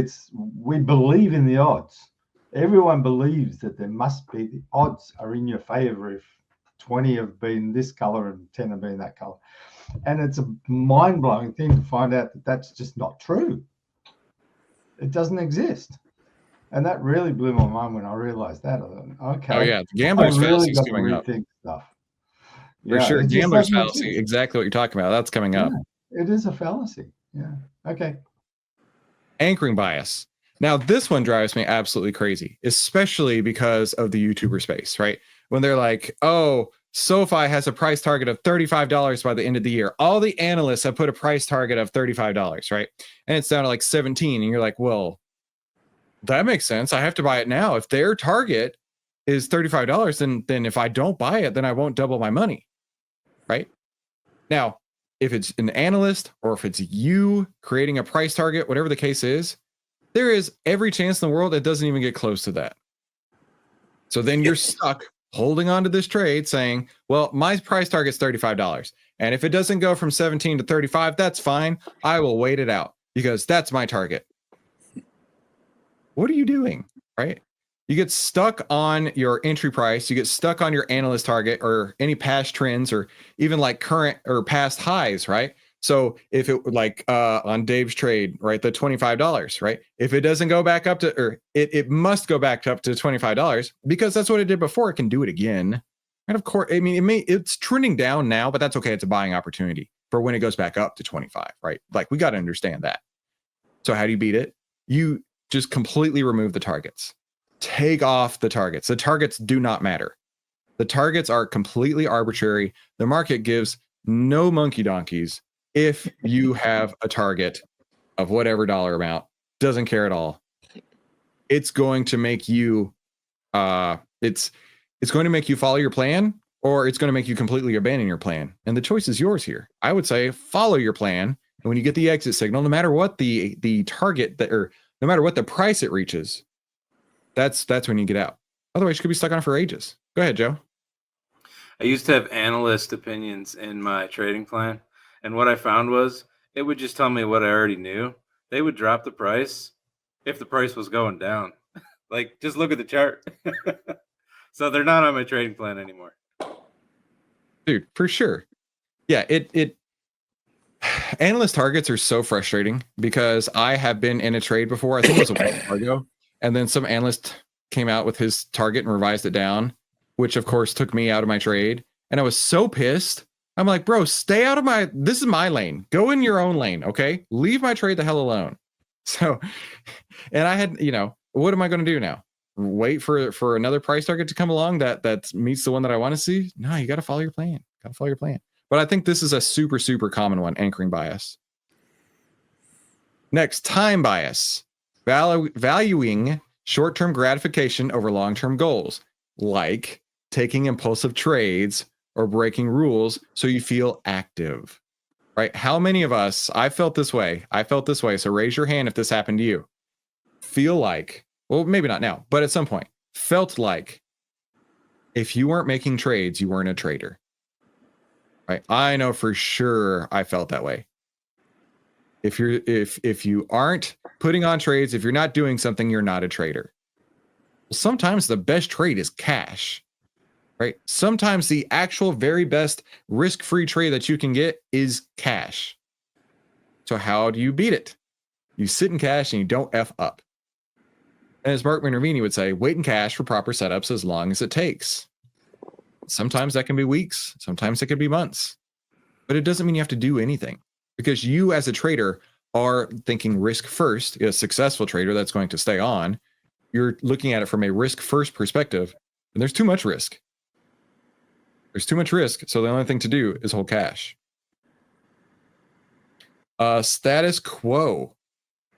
We believe in the odds. Everyone believes that there must be, the odds are in your favor if 20 have been this color and 10 have been that color. And it's a mind-blowing thing to find out that that's just not true. It doesn't exist. And that really blew my mind when I realized that. I thought, okay. Oh, yeah. Gambler's fallacy is got to coming up. rethink stuff. For sure. Gambler's fallacy, exactly what you're talking about. That's coming up. It is a fallacy. Yeah. Okay. Anchoring bias. Now, this one drives me absolutely crazy, especially because of the YouTuber space, right? When they're like, oh, SoFi has a price target of $35 by the end of the year. All the analysts have put a price target of $35, right? And it's down to like 17. And you're like, well, that makes sense. I have to buy it now. If their target is $35, then if I don't buy it, then I won't double my money, right? Now, if it's an analyst or if it's you creating a price target, whatever the case is, there is every chance in the world it doesn't even get close to that. So then you're stuck holding on to this trade saying, well, my price target is $35. And if it doesn't go from 17 to 35, that's fine. I will wait it out because that's my target. What are you doing, right? You get stuck on your entry price. You get stuck on your analyst target or any past trends or even like current or past highs, right? So if it like on Dave's trade, right, the $25, right? If it doesn't go back up to, or it must go back up to $25 because that's what it did before. It can do it again. And of course, I mean, it's trending down now, but that's okay. It's a buying opportunity for when it goes back up to 25, right? Like we got to understand that. So how do you beat it? You just completely remove the targets. Take off the targets. The targets do not matter. The targets are completely arbitrary. The market gives no monkey donkeys. If you have a target of whatever dollar amount, doesn't care at all. It's going to make you it's going to make you follow your plan, or it's going to make you completely abandon your plan. And the choice is yours here. I would say follow your plan. And when you get the exit signal, no matter what the target that, or no matter what the price it reaches, that's when you get out. Otherwise, you could be stuck on it for ages. Go ahead, Joe. I used to have analyst opinions in my trading plan. And what I found was it would just tell me what I already knew. They would drop the price if the price was going down. Like, just look at the chart. So they're not on my trading plan anymore. Dude, for sure. Yeah, it analyst targets are so frustrating because I have been in a trade before. I think it was a while ago. And then some analyst came out with his target and revised it down which of course took me out of my trade. And I was so pissed. I'm like, bro, stay out of this is my lane. Go in your own lane. Okay. Leave my trade the hell alone. So, and I had, what am I going to do now? Wait for another price target to come along that meets the one that I want to see? No, you got to follow your plan. But I think this is a super, super common one, anchoring bias. Next, time bias. Valuing short-term gratification over long-term goals, like taking impulsive trades or breaking rules so you feel active, right? How many of us, I felt this way, so raise your hand if this happened to you. Feel like, well, maybe not now, but at some point, felt like if you weren't making trades, you weren't a trader, right? I know for sure I felt that way. If you aren't putting on trades, if you're not doing something, you're not a trader. Sometimes the best trade is cash, right? Sometimes the actual very best risk-free trade that you can get is cash. So how do you beat it? You sit in cash and you don't F up. And as Mark Minervini would say, wait in cash for proper setups as long as it takes. Sometimes that can be weeks. Sometimes it could be months. But it doesn't mean you have to do anything, because you as a trader are thinking risk first. A successful trader that's going to stay on, you're looking at it from a risk first perspective, and there's too much risk. So the only thing to do is hold cash. Status quo.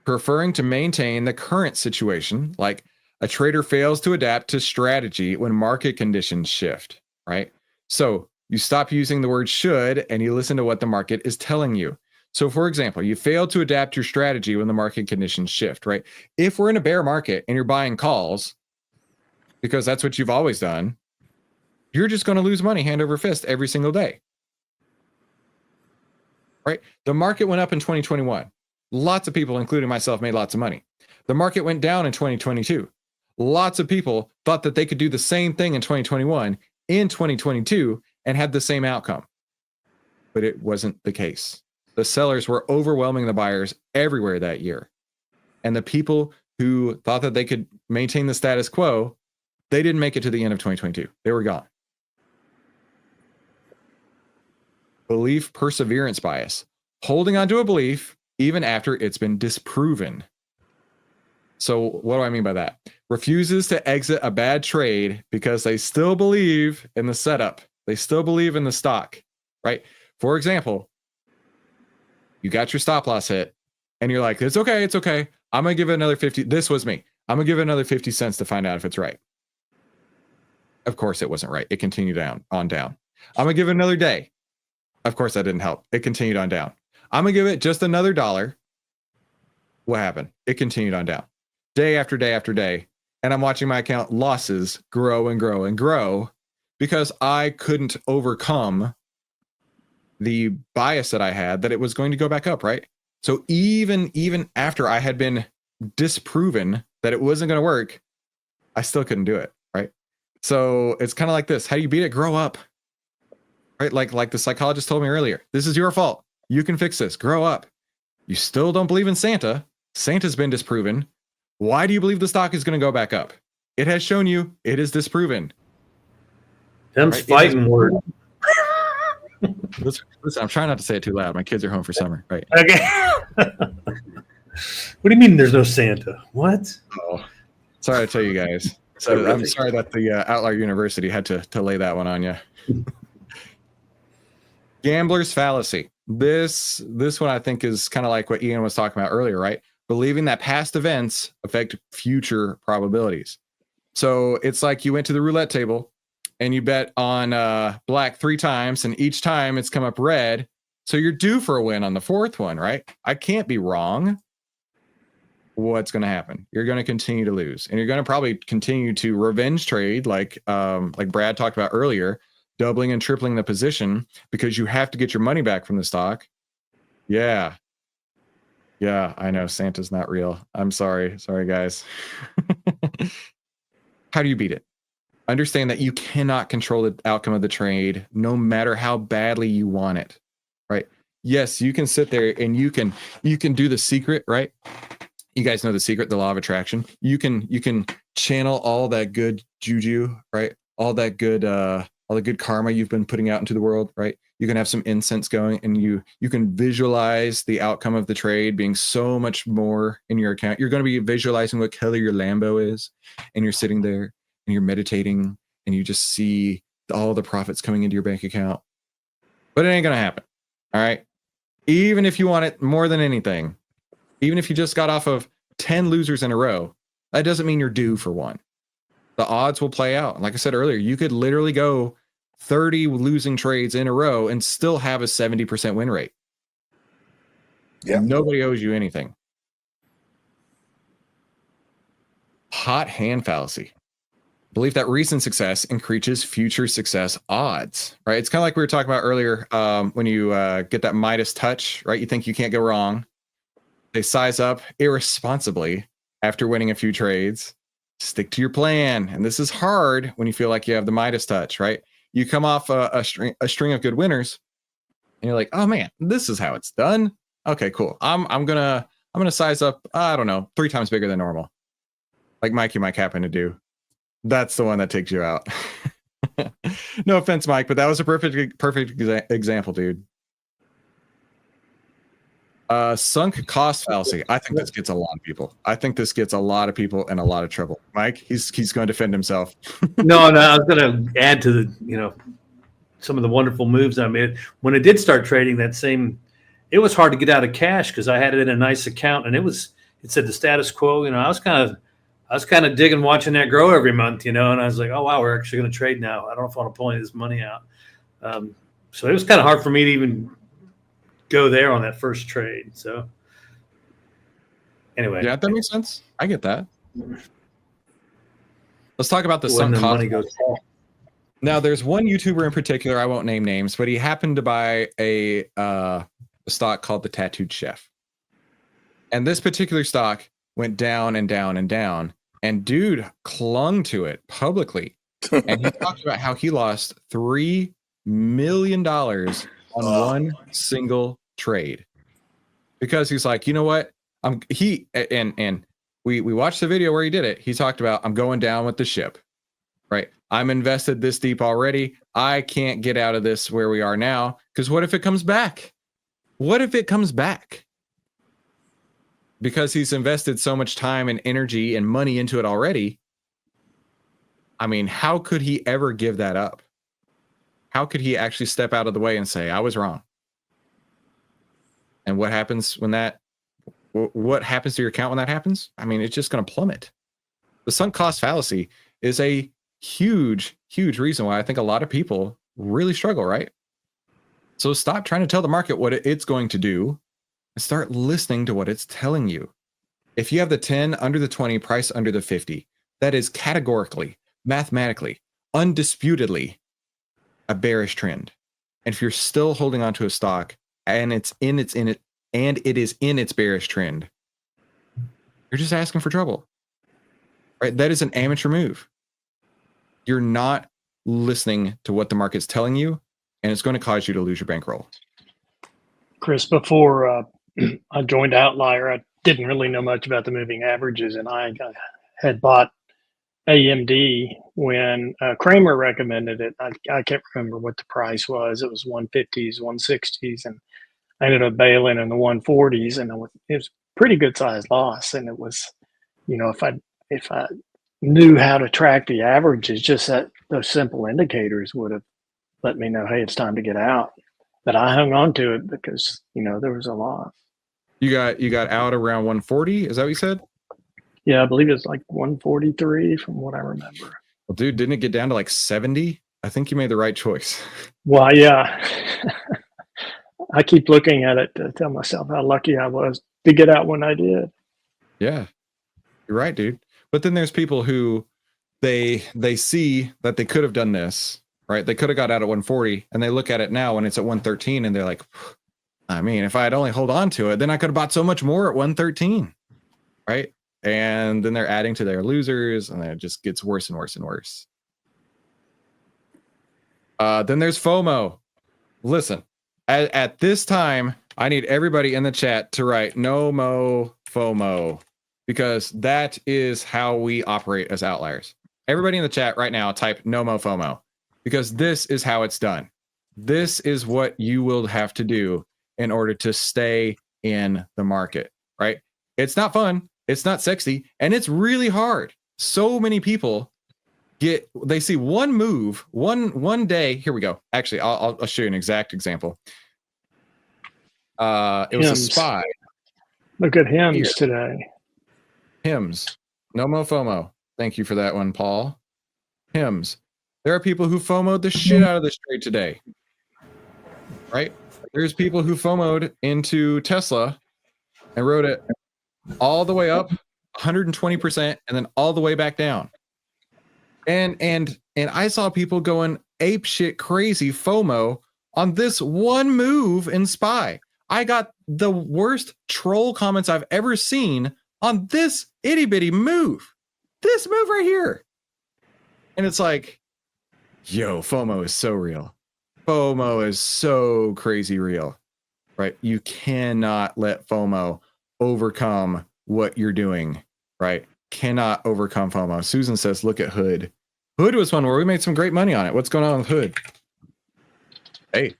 Preferring to maintain the current situation, like a trader fails to adapt to strategy when market conditions shift, right? So you stop using the word should and you listen to what the market is telling you. So for example, you fail to adapt your strategy when the market conditions shift, right? If we're in a bear market and you're buying calls, because that's what you've always done, you're just going to lose money hand over fist every single day, right? The market went up in 2021. Lots of people, including myself, made lots of money. The market went down in 2022. Lots of people thought that they could do the same thing in 2021, in 2022, and had the same outcome. But it wasn't the case. The sellers were overwhelming the buyers everywhere that year. And the people who thought that they could maintain the status quo, they didn't make it to the end of 2022. They were gone. Belief perseverance bias. Holding on to a belief even after it's been disproven. So what do I mean by that? Refuses to exit a bad trade because they still believe in the setup. They still believe in the stock, right? For example, you got your stop loss hit and you're like, it's okay. I'm going to give it another 50. This was me. I'm going to give it another 50 cents to find out if it's right. Of course it wasn't right. It continued down. I'm going to give it another day. Of course that didn't help. It continued on down. I'm going to give it just another $1. What happened? It continued on down. Day after day after day. And I'm watching my account losses grow and grow and grow because I couldn't overcome the bias that I had that it was going to go back up, right? So even after I had been disproven that it wasn't going to work, I still couldn't do it, right? So it's kind of like this. How do you beat it? Grow up, right? Like the psychologist told me earlier, this is your fault. You can fix this. Grow up. You still don't believe in Santa. Santa's been disproven. Why do you believe the stock is going to go back up? It has shown you it is disproven. Them's right? Fighting word. Listen, I'm trying not to say it too loud. My kids are home for summer, right? Okay. What do you mean there's no Santa? What? Oh, sorry to tell you guys. So I'm sorry that the Outlier University had to lay that one on you. Gambler's fallacy. This one I think is kind of like what Ian was talking about earlier, right? Believing that past events affect future probabilities. So it's like you went to the roulette table and you bet on black 3 times, and each time it's come up red. So you're due for a win on the 4th one, right? I can't be wrong. What's going to happen? You're going to continue to lose, and you're going to probably continue to revenge trade, like Brad talked about earlier, doubling and tripling the position because you have to get your money back from the stock. Yeah, I know Santa's not real. I'm sorry guys. How do you beat it? Understand that you cannot control the outcome of the trade no matter how badly you want it, right? Yes, you can sit there and you can do the secret, right? You guys know the secret, the law of attraction. You can channel all that good juju, right? all the good karma you've been putting out into the world, right? You can have some incense going, and you can visualize the outcome of the trade being so much more in your account. You're going to be visualizing what color your Lambo is, and you're sitting there and you're meditating, and you just see all the profits coming into your bank account. But it ain't going to happen. All right. Even if you want it more than anything, even if you just got off of 10 losers in a row, that doesn't mean you're due for one. The odds will play out. Like I said earlier, you could literally go 30 losing trades in a row and still have a 70% win rate. Yeah. Nobody owes you anything. Hot hand fallacy. Believe that recent success increases future success odds, right? It's kind of like we were talking about earlier when you get that Midas touch, right? You think you can't go wrong. They size up irresponsibly after winning a few trades. Stick to your plan. And this is hard when you feel like you have the Midas touch, right? You come off a string of good winners and you're like, oh man, this is how it's done. Okay, cool. I'm gonna size up, I don't know, 3 times bigger than normal. Like Mikey Mike happened to do. That's the one that takes you out. No offense, Mike, but that was a perfect example, dude. Sunk cost fallacy. I think this gets a lot of people. I think this gets a lot of people in a lot of trouble. Mike, he's going to defend himself. No, I was going to add to the, some of the wonderful moves I made. When I did start trading it was hard to get out of cash because I had it in a nice account, and it said the status quo. I was kind of digging watching that grow every month, and I was like, oh wow, we're actually going to trade now. I don't know if I want to pull any of this money out. So it was kind of hard for me to even go there on that first trade. So anyway, yeah, that makes sense. I get that. Let's talk about the sunk cost. Money goes Now, there's one YouTuber in particular, I won't name names, but he happened to buy a stock called the Tattooed Chef. And this particular stock went down and down and down, and dude clung to it publicly. And he talked about how he lost $3 million on one single trade because he's like, you know what? We watched the video where he did it. He talked about, I'm going down with the ship, right? I'm invested this deep already. I can't get out of this where we are now. Because what if it comes back? What if it comes back? Because he's invested so much time and energy and money into it already. I mean, how could he ever give that up? How could he actually step out of the way and say, I was wrong? And what happens what happens to your account when that happens? I mean, it's just going to plummet. The sunk cost fallacy is a huge, huge reason why I think a lot of people really struggle, right? So stop trying to tell the market what it's going to do and start listening to what it's telling you. If you have the 10 under the 20, price under the 50, that is categorically, mathematically, undisputedly a bearish trend. And if you're still holding on to a stock and it is in its bearish trend, you're just asking for trouble, right? That is an amateur move. You're not listening to what the market's telling you, and it's going to cause you to lose your bankroll. Chris, before I joined Outlier, I didn't really know much about the moving averages, and I had bought AMD when Kramer recommended it. I can't remember what the price was. It was 150s, 160s, and I ended up bailing in the 140s, and it was a pretty good sized loss. And it was, if I knew how to track the averages, just that those simple indicators would have let me know, hey, it's time to get out. But I hung on to it because there was a loss. You got out around 140. Is that what you said? Yeah, I believe it's like 143 from what I remember. Well, dude, didn't it get down to like 70? I think you made the right choice. Well, yeah. I keep looking at it to tell myself how lucky I was to get out when I did. Yeah, you're right, dude. But then there's people who they see that they could have done this, right? They could have got out at 140, and they look at it now when it's at 113, and they're like, I mean, if I had only hold on to it, then I could have bought so much more at 113, right? And then they're adding to their losers, and it just gets worse and worse and worse. Then there's FOMO. Listen, at this time, I need everybody in the chat to write no mo FOMO, because that is how we operate as outliers. Everybody in the chat right now, type no mo FOMO, because this is how it's done. This is what you will have to do in order to stay in the market, right? It's not fun. It's not sexy. And it's really hard. So many people they see one move, one day. Here we go. Actually, I'll show you an exact example. It was a SPY. Look at hymns today. Hymns. No mo FOMO. Thank you for that one, Paul. Hymns. There are people who FOMO'd the shit out of this trade today. Right? There's people who FOMO'd into Tesla and rode it all the way up 120% and then all the way back down. And I saw people going ape shit crazy FOMO on this one move in SPY. I got the worst troll comments I've ever seen on this itty bitty move. This move right here. And it's like, yo, FOMO is so real. FOMO is so crazy real, right? You cannot let FOMO overcome what you're doing, right? Cannot overcome FOMO. Susan says, look at Hood. Hood was one where we made some great money on it. What's going on with Hood? Hey,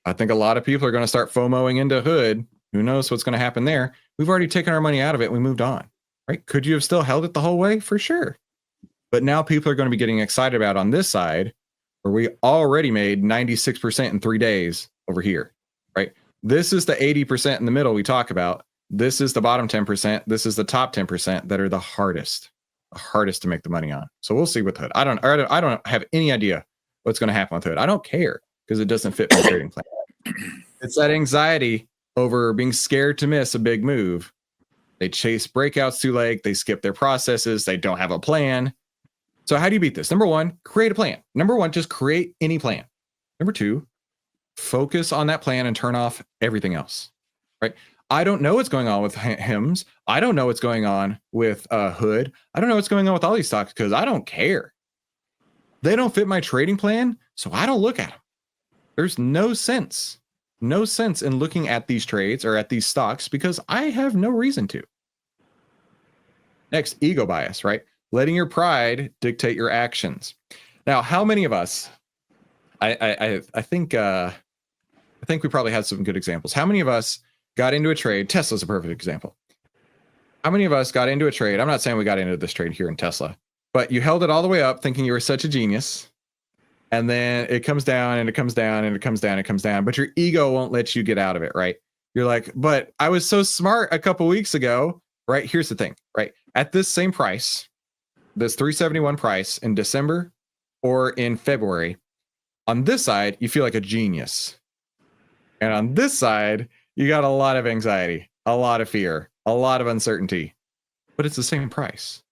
I think a lot of people are going to start FOMOing into Hood. Who knows what's going to happen there? We've already taken our money out of it. We moved on, right? Could you have still held it the whole way? For sure. But now people are going to be getting excited about on this side where we already made 96% in 3 days over here, right? This is the 80% in the middle we talk about. This is the bottom 10%. This is the top 10% that are the hardest to make the money on. So we'll see with Hood. I don't have any idea what's going to happen with Hood. I don't care because it doesn't fit my trading plan. It's that anxiety over being scared to miss a big move. They chase breakouts too late. They skip their processes. They don't have a plan. So how do you beat this? Number one, create a plan. Number one, just create any plan. Number two, focus on that plan and turn off everything else, right? I don't know what's going on with hymns. I don't know what's going on with Hood. I don't know what's going on with all these stocks because I don't care. They don't fit my trading plan, so I don't look at them. There's no sense in looking at these trades or at these stocks because I have no reason to. Next, ego bias, right? Letting your pride dictate your actions. Now, how many of us? I think we probably had some good examples. How many of us got into a trade? Tesla's a perfect example. How many of us got into a trade? I'm not saying we got into this trade here in Tesla, but you held it all the way up thinking you were such a genius. And then it comes down and it comes down and it comes down and it comes down, but your ego won't let you get out of it, right? You're like, but I was so smart a couple weeks ago, right? Here's the thing, right? At this same price, this 371 price in December or in February, on this side, you feel like a genius. And on this side, you got a lot of anxiety, a lot of fear, a lot of uncertainty, but it's the same price,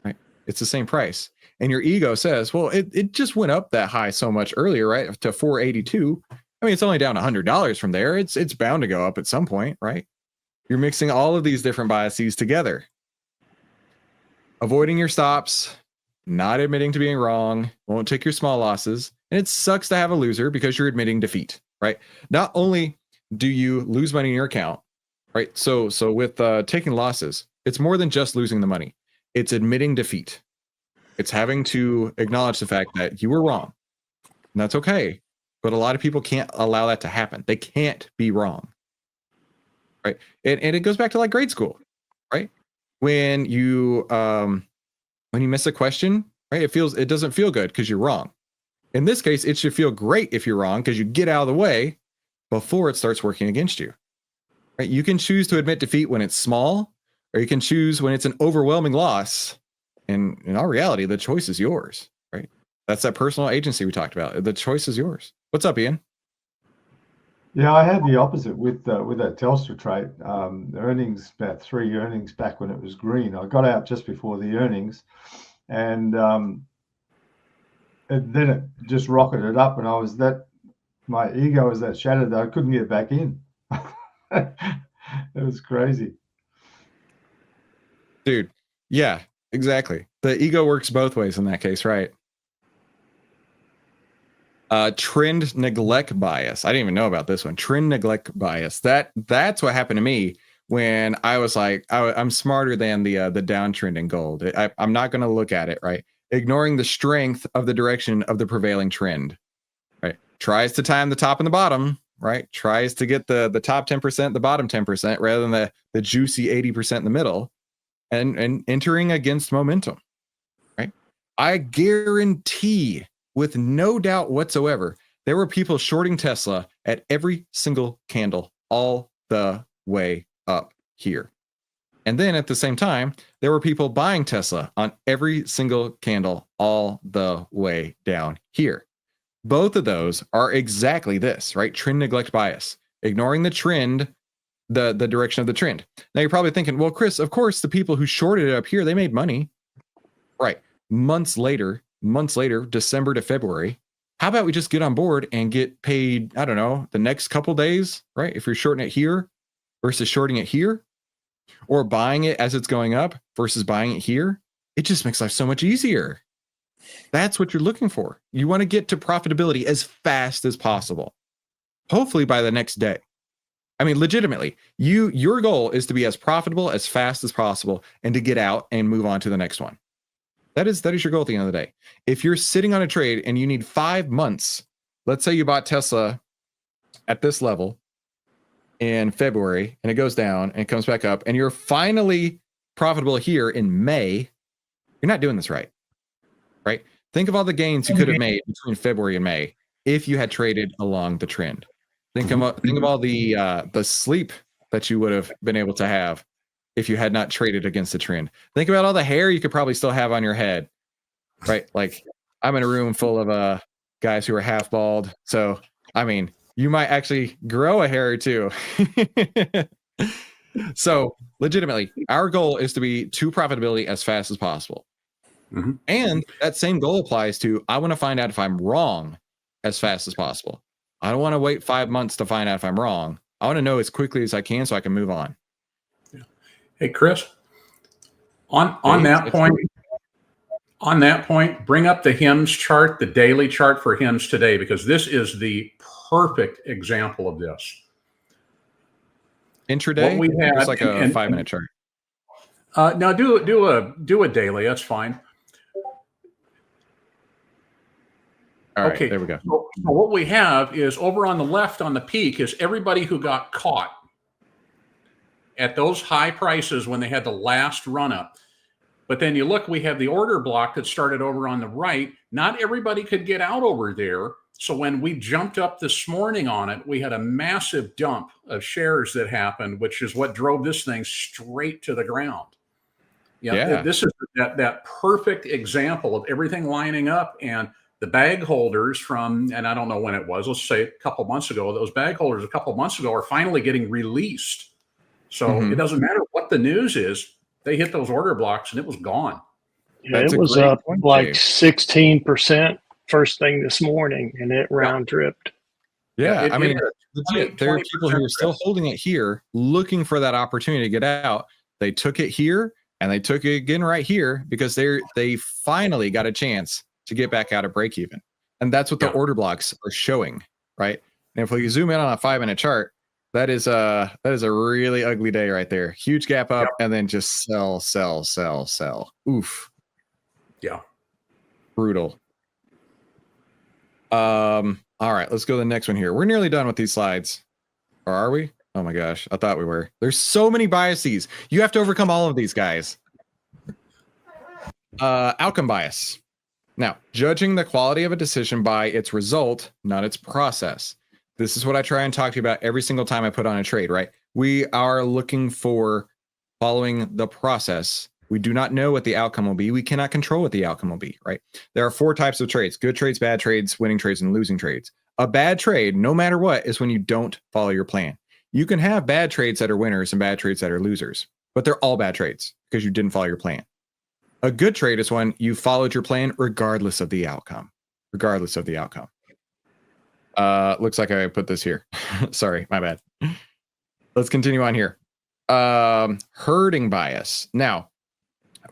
right? It's the same price. And your ego says, well, it just went up that high so much earlier, right? To 482. I mean, it's only down $100 from there. It's bound to go up at some point, right? You're mixing all of these different biases together. Avoiding your stops, not admitting to being wrong, won't take your small losses. And it sucks to have a loser because you're admitting defeat, right? Not only do you lose money in your account, right? So with taking losses, it's more than just losing the money. It's admitting defeat. It's having to acknowledge the fact that you were wrong. And that's okay. But a lot of people can't allow that to happen. They can't be wrong, right? And it goes back to like grade school, right? When you miss a question, right? It doesn't feel good because you're wrong. In this case, it should feel great if you're wrong because you get out of the way before it starts working against you, right? You can choose to admit defeat when it's small, or you can choose when it's an overwhelming loss. And in all reality, the choice is yours, right? That's that personal agency we talked about. The choice is yours. What's up, Ian? Yeah, I had the opposite with that Telstra trade. Earnings, about 3 earnings back when it was green. I got out just before the earnings, and then it just rocketed up, and my ego was that shattered that I couldn't get back in. It was crazy, dude. Yeah, exactly. The ego works both ways in that case, right? Trend neglect bias. I didn't even know about this one. Trend neglect bias. That's what happened to me when I was like, I'm smarter than the downtrend in gold. I'm not going to look at it, right? ignoring the strength of the direction of the prevailing trend, right? Tries to time the top and the bottom, right? Tries to get the top 10%, the bottom 10%, rather than the juicy 80% in the middle, and entering against momentum, right? I guarantee, with no doubt whatsoever, there were people shorting Tesla at every single candle all the way up here. And then at the same time, there were people buying Tesla on every single candle all the way down here. Both of those are exactly this, right? Trend neglect bias, ignoring the trend, the direction of the trend. Now you're probably thinking, well, Chris, of course, the people who shorted it up here, they made money, right? Months later, December to February, how about we just get on board and get paid, I don't know, the next couple days, right? If you're shorting it here versus shorting it here, or buying it as it's going up versus buying it here, it just makes life so much easier. That's what you're looking for. You want to get to profitability as fast as possible, hopefully by the next day. I mean, legitimately, your goal is to be as profitable as fast as possible and to get out and move on to the next one. That is your goal at the end of the day. If you're sitting on a trade and you need 5 months, let's say you bought Tesla at this level in February and it goes down and it comes back up and you're finally profitable here in May, you're not doing this right. Right? Think of all the gains you could have made between February and May if you had traded along the trend. Think of all the sleep that you would have been able to have if you had not traded against the trend. Think about all the hair you could probably still have on your head, right? Like, I'm in a room full of guys who are half bald. So, I mean, you might actually grow a hair or two. So, legitimately, our goal is to be to profitability as fast as possible. Mm-hmm. And that same goal applies to, I want to find out if I'm wrong as fast as possible. I don't want to wait 5 months to find out if I'm wrong. I want to know as quickly as I can so I can move on. Yeah. Hey, Chris, on that point, bring up the HIMS chart, the daily chart for HIMS today, because this is the perfect example of this. Intraday? What we had, it's like a 5-minute chart. No, do a daily. That's fine. All right, okay, there we go. So what we have is over on the left on the peak is everybody who got caught at those high prices when they had the last run up. But then you look, we have the order block that started over on the right. Not everybody could get out over there. So when we jumped up this morning on it, we had a massive dump of shares that happened, which is what drove this thing straight to the ground. Yeah. This is that perfect example of everything lining up, and the bag holders from, and I don't know when it was, let's say a couple months ago, those bag holders a couple months ago are finally getting released. So it doesn't matter what the news is, they hit those order blocks and it was gone. Yeah, it was up like 16% first thing this morning, and it round tripped. Yeah, I mean, legit, there are people who are still holding it here, looking for that opportunity to get out. They took it here and they took it again right here because they finally got a chance to get back out of break even. And that's what the order blocks are showing, right? And if we zoom in on a 5-minute chart, that is a really ugly day right there. Huge gap up and then just sell. Oof. Yeah. Brutal. All right, let's go to the next one here. We're nearly done with these slides. Or are we? Oh my gosh, I thought we were. There's so many biases. You have to overcome all of these, guys. Outcome bias. Now, judging the quality of a decision by its result, not its process. This is what I try and talk to you about every single time I put on a trade, right? We are looking for following the process. We do not know what the outcome will be. We cannot control what the outcome will be, right? There are 4 types of trades: good trades, bad trades, winning trades, and losing trades. A bad trade, no matter what, is when you don't follow your plan. You can have bad trades that are winners and bad trades that are losers, but they're all bad trades because you didn't follow your plan. A good trade is when you followed your plan regardless of the outcome. Regardless of the outcome. Looks like I put this here. Sorry, my bad. Let's continue on here. Herding bias. Now,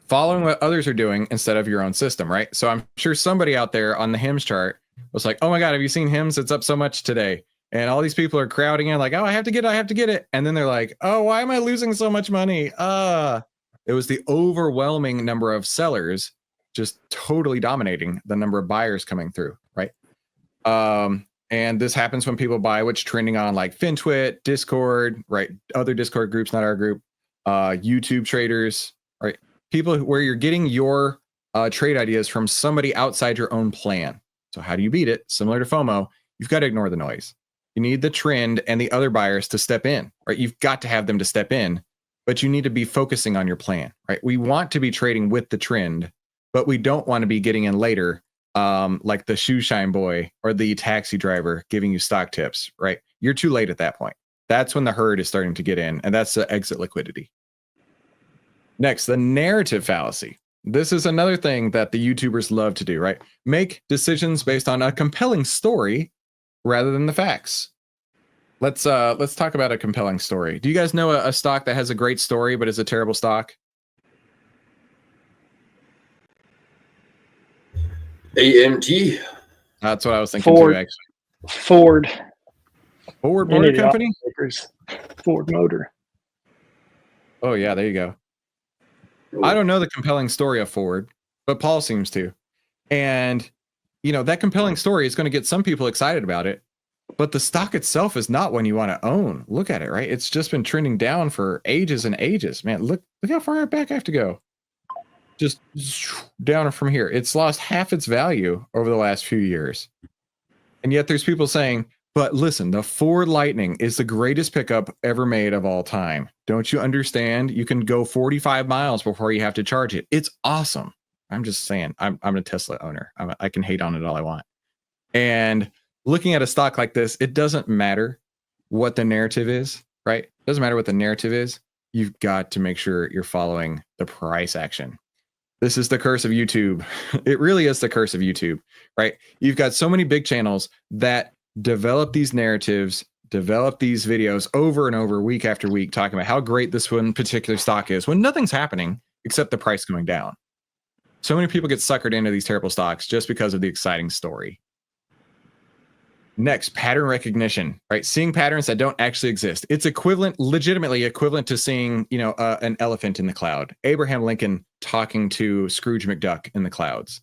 following what others are doing instead of your own system, right? So I'm sure somebody out there on the HIMS chart was like, oh my God, have you seen HIMS? It's up so much today. And all these people are crowding in like, oh, I have to get it. And then they're like, oh, why am I losing so much money? It was the overwhelming number of sellers just totally dominating the number of buyers coming through, right? And this happens when people buy what's trending on like FinTwit, Discord, right? Other Discord groups, not our group, YouTube traders, right? People where you're getting your trade ideas from somebody outside your own plan. So how do you beat it? Similar to FOMO, you've got to ignore the noise. You need the trend and the other buyers to step in, right? You've got to have them to step in, but you need to be focusing on your plan, right? We want to be trading with the trend, but we don't want to be getting in later, like the shoe shine boy or the taxi driver giving you stock tips, right? You're too late at that point. That's when the herd is starting to get in, and that's the exit liquidity. Next, the narrative fallacy. This is another thing that the YouTubers love to do, right? Make decisions based on a compelling story rather than the facts. Let's talk about a compelling story. Do you guys know a stock that has a great story but is a terrible stock? AMG. That's what I was thinking Ford. too, actually. Ford. Ford Any Motor of the Company? automakers. Ford Motor. Oh yeah, there you go. I don't know the compelling story of Ford, but Paul seems to. And, you know, that compelling story is going to get some people excited about it, but the stock itself is not one you want to own. Look at it, right? It's just been trending down for ages and ages. Man, look how far back I have to go. Just down from here. It's lost half its value over the last few years. And yet there's people saying, but listen, the Ford Lightning is the greatest pickup ever made of all time. Don't you understand? You can go 45 miles before you have to charge it. It's awesome. I'm just saying, I'm a Tesla owner. I can hate on it all I want. And looking at a stock like this, it doesn't matter what the narrative is, right? It doesn't matter what the narrative is. You've got to make sure you're following the price action. This is the curse of YouTube. It really is the curse of YouTube, right? You've got so many big channels that develop these narratives, develop these videos over and over, week after week, talking about how great this one particular stock is when nothing's happening except the price going down. So many people get suckered into these terrible stocks just because of the exciting story. Next, pattern recognition, right? Seeing patterns that don't actually exist. It's legitimately equivalent to seeing, you know, an elephant in the cloud. Abraham Lincoln talking to Scrooge McDuck in the clouds.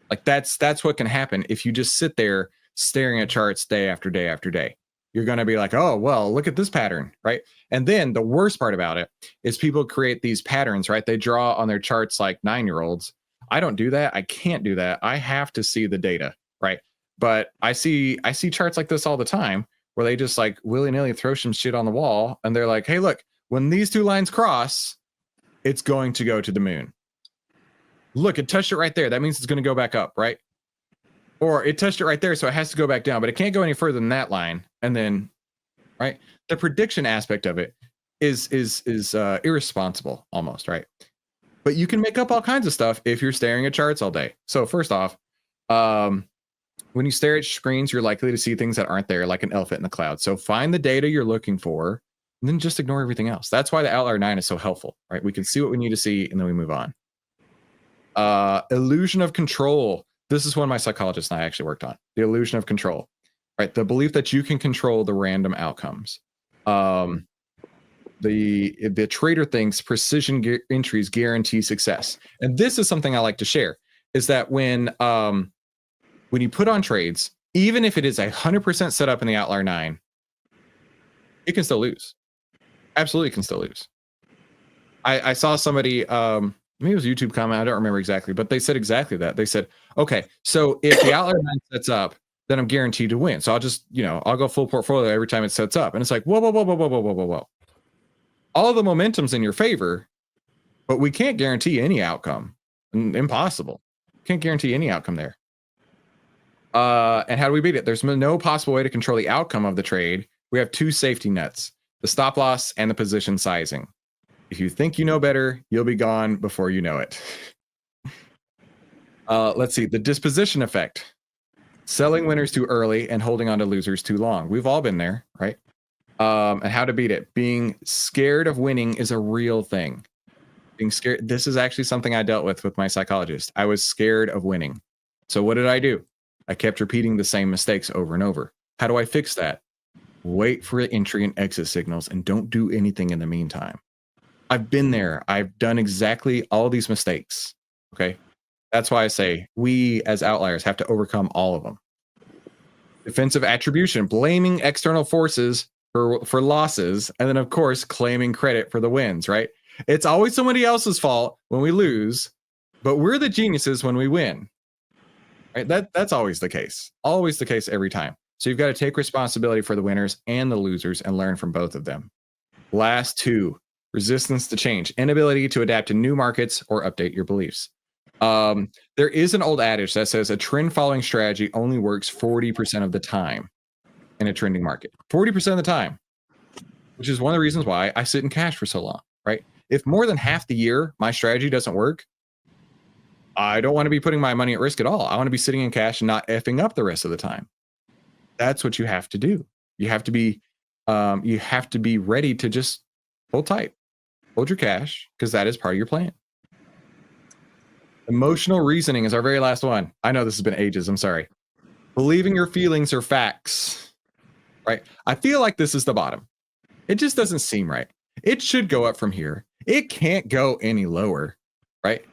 Like that's what can happen if you just sit there staring at charts day after day after day. You're going to be like, oh, well, look at this pattern, right? And then the worst part about it is people create these patterns, right? They draw on their charts like 9-year-olds. I don't do that. I can't do that. I have to see the data, right? But I see charts like this all the time where they just like willy-nilly throw some shit on the wall and they're like, hey, look, when these two lines cross, it's going to go to the moon. Look, it touched it right there. That means it's going to go back up, right? Or it touched it right there, so it has to go back down, but it can't go any further than that line. And then, right, the prediction aspect of it is irresponsible almost, right? But you can make up all kinds of stuff if you're staring at charts all day. So first off, when you stare at screens, you're likely to see things that aren't there, like an elephant in the cloud. So find the data you're looking for, and then just ignore everything else. That's why the Outlier 9 is so helpful, right? We can see what we need to see, and then we move on. Illusion of control. This is one my psychologist and I actually worked on. The illusion of control, right? The belief that you can control the random outcomes. The trader thinks precision entries guarantee success. And this is something I like to share, is that when you put on trades, even if it is 100% set up in the Outlier 9, it can still lose. Absolutely can still lose. I saw somebody, maybe it was a YouTube comment, I don't remember exactly, but they said exactly that. They said, okay, so if the Outlier 9 sets up, then I'm guaranteed to win. So I'll just, I'll go full portfolio every time it sets up. And it's like, whoa. All of the momentum's in your favor, but we can't guarantee any outcome. Impossible. Can't guarantee any outcome there. And how do we beat it? There's no possible way to control the outcome of the trade. We have two safety nets, the stop loss and the position sizing. If you think you know better, you'll be gone before you know it. Let's see, the disposition effect. Selling winners too early and holding on to losers too long. We've all been there, right? And how to beat it. Being scared of winning is a real thing. Being scared. This is actually something I dealt with my psychologist. I was scared of winning. So what did I do? I kept repeating the same mistakes over and over. How do I fix that? Wait for entry and exit signals and don't do anything in the meantime. I've been there. I've done exactly all these mistakes. Okay. That's why I say we as outliers have to overcome all of them. Defensive attribution, blaming external forces for losses, and then of course claiming credit for the wins, right? It's always somebody else's fault when we lose, but we're the geniuses when we win. Right? That's always the case. Always the case every time. So you've got to take responsibility for the winners and the losers and learn from both of them. Last two, resistance to change, inability to adapt to new markets or update your beliefs. There is an old adage that says a trend following strategy only works 40% of the time in a trending market. 40% of the time, which is one of the reasons why I sit in cash for so long, right? If more than half the year my strategy doesn't work, I don't want to be putting my money at risk at all. I want to be sitting in cash and not effing up the rest of the time. That's what you have to do. You have to be ready to just hold tight, hold your cash, because that is part of your plan. Emotional reasoning is our very last one. I know this has been ages. I'm sorry. Believing your feelings are facts, right? I feel like this is the bottom. It just doesn't seem right. It should go up from here. It can't go any lower, right?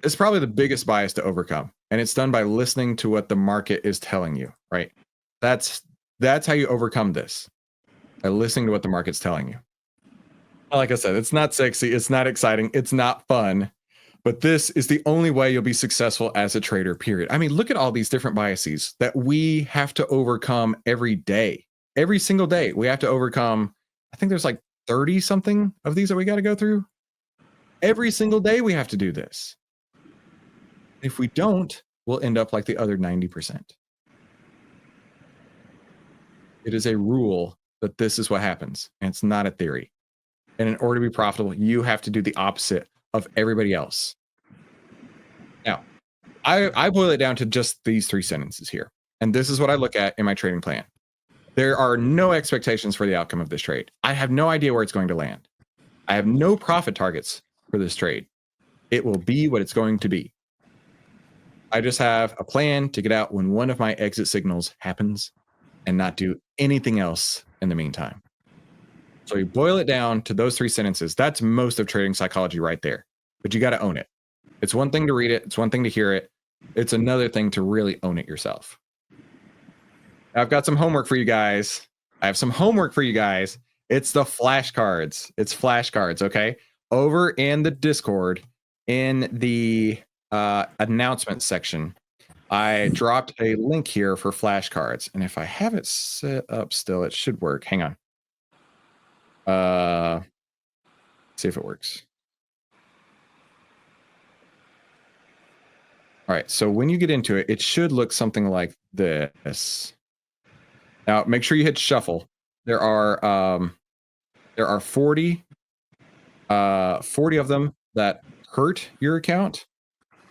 It's probably the biggest bias to overcome. And it's done by listening to what the market is telling you, right? That's how you overcome this, by listening to what the market's telling you. Like I said, it's not sexy. It's not exciting. It's not fun. But this is the only way you'll be successful as a trader, period. I mean, look at all these different biases that we have to overcome every day. Every single day, we have to overcome, I think there's like 30 something of these that we got to go through. Every single day we have to do this. If we don't, we'll end up like the other 90%. It is a rule that this is what happens, and it's not a theory. And in order to be profitable, you have to do the opposite of everybody else. Now, I boil it down to just these 3 sentences here. And this is what I look at in my trading plan. There are no expectations for the outcome of this trade. I have no idea where it's going to land. I have no profit targets for this trade. It will be what it's going to be. I just have a plan to get out when one of my exit signals happens and not do anything else in the meantime. So you boil it down to those 3 sentences. That's most of trading psychology right there. But you got to own it. It's one thing to read it. It's one thing to hear it. It's another thing to really own it yourself. I've got some homework for you guys. It's the flashcards. It's flashcards, okay? Over in the Discord, in the announcement section, I dropped a link here for flashcards. And if I have it set up still, it should work. Hang on. See if it works. All right, so when you get into it, it should look something like this. Now, make sure you hit shuffle. There are 40 of them that hurt your account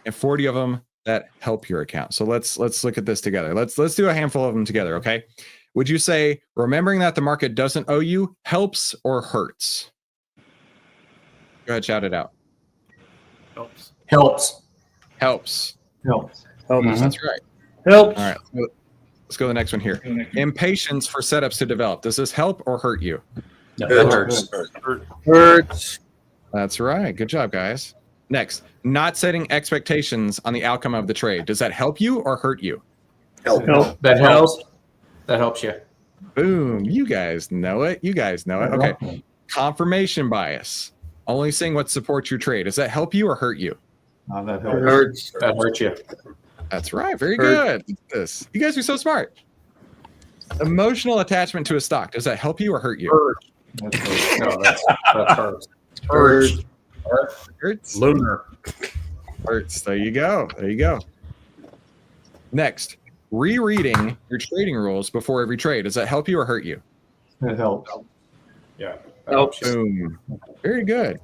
and 40 of them that help your account. So let's look at this together. Let's do a handful of them together, okay? Would you say remembering that the market doesn't owe you helps or hurts? Go ahead, shout it out. Helps. Helps. Helps. Helps. That's right. Helps. All right. Let's go to the next one here. Impatience for setups to develop. Does this help or hurt you? No, that hurts. Hurts. That's right. Good job, guys. Next, not setting expectations on the outcome of the trade. Does that help you or hurt you? Help. That helps. That helps you. Boom. You guys know it. Okay. Confirmation bias. Only seeing what supports your trade. Does that help you or hurt you? That Hurts. That hurts you. That's right. Very good. This. You guys are so smart. Emotional attachment to a stock. Does that help you or hurt you? Hurts. No, that hurts. Hurts. Hurts. Lunar. Hurts. There you go. Next, rereading your trading rules before every trade. Does that help you or hurt you? It helps. Yeah. Helps. Boom. Very good.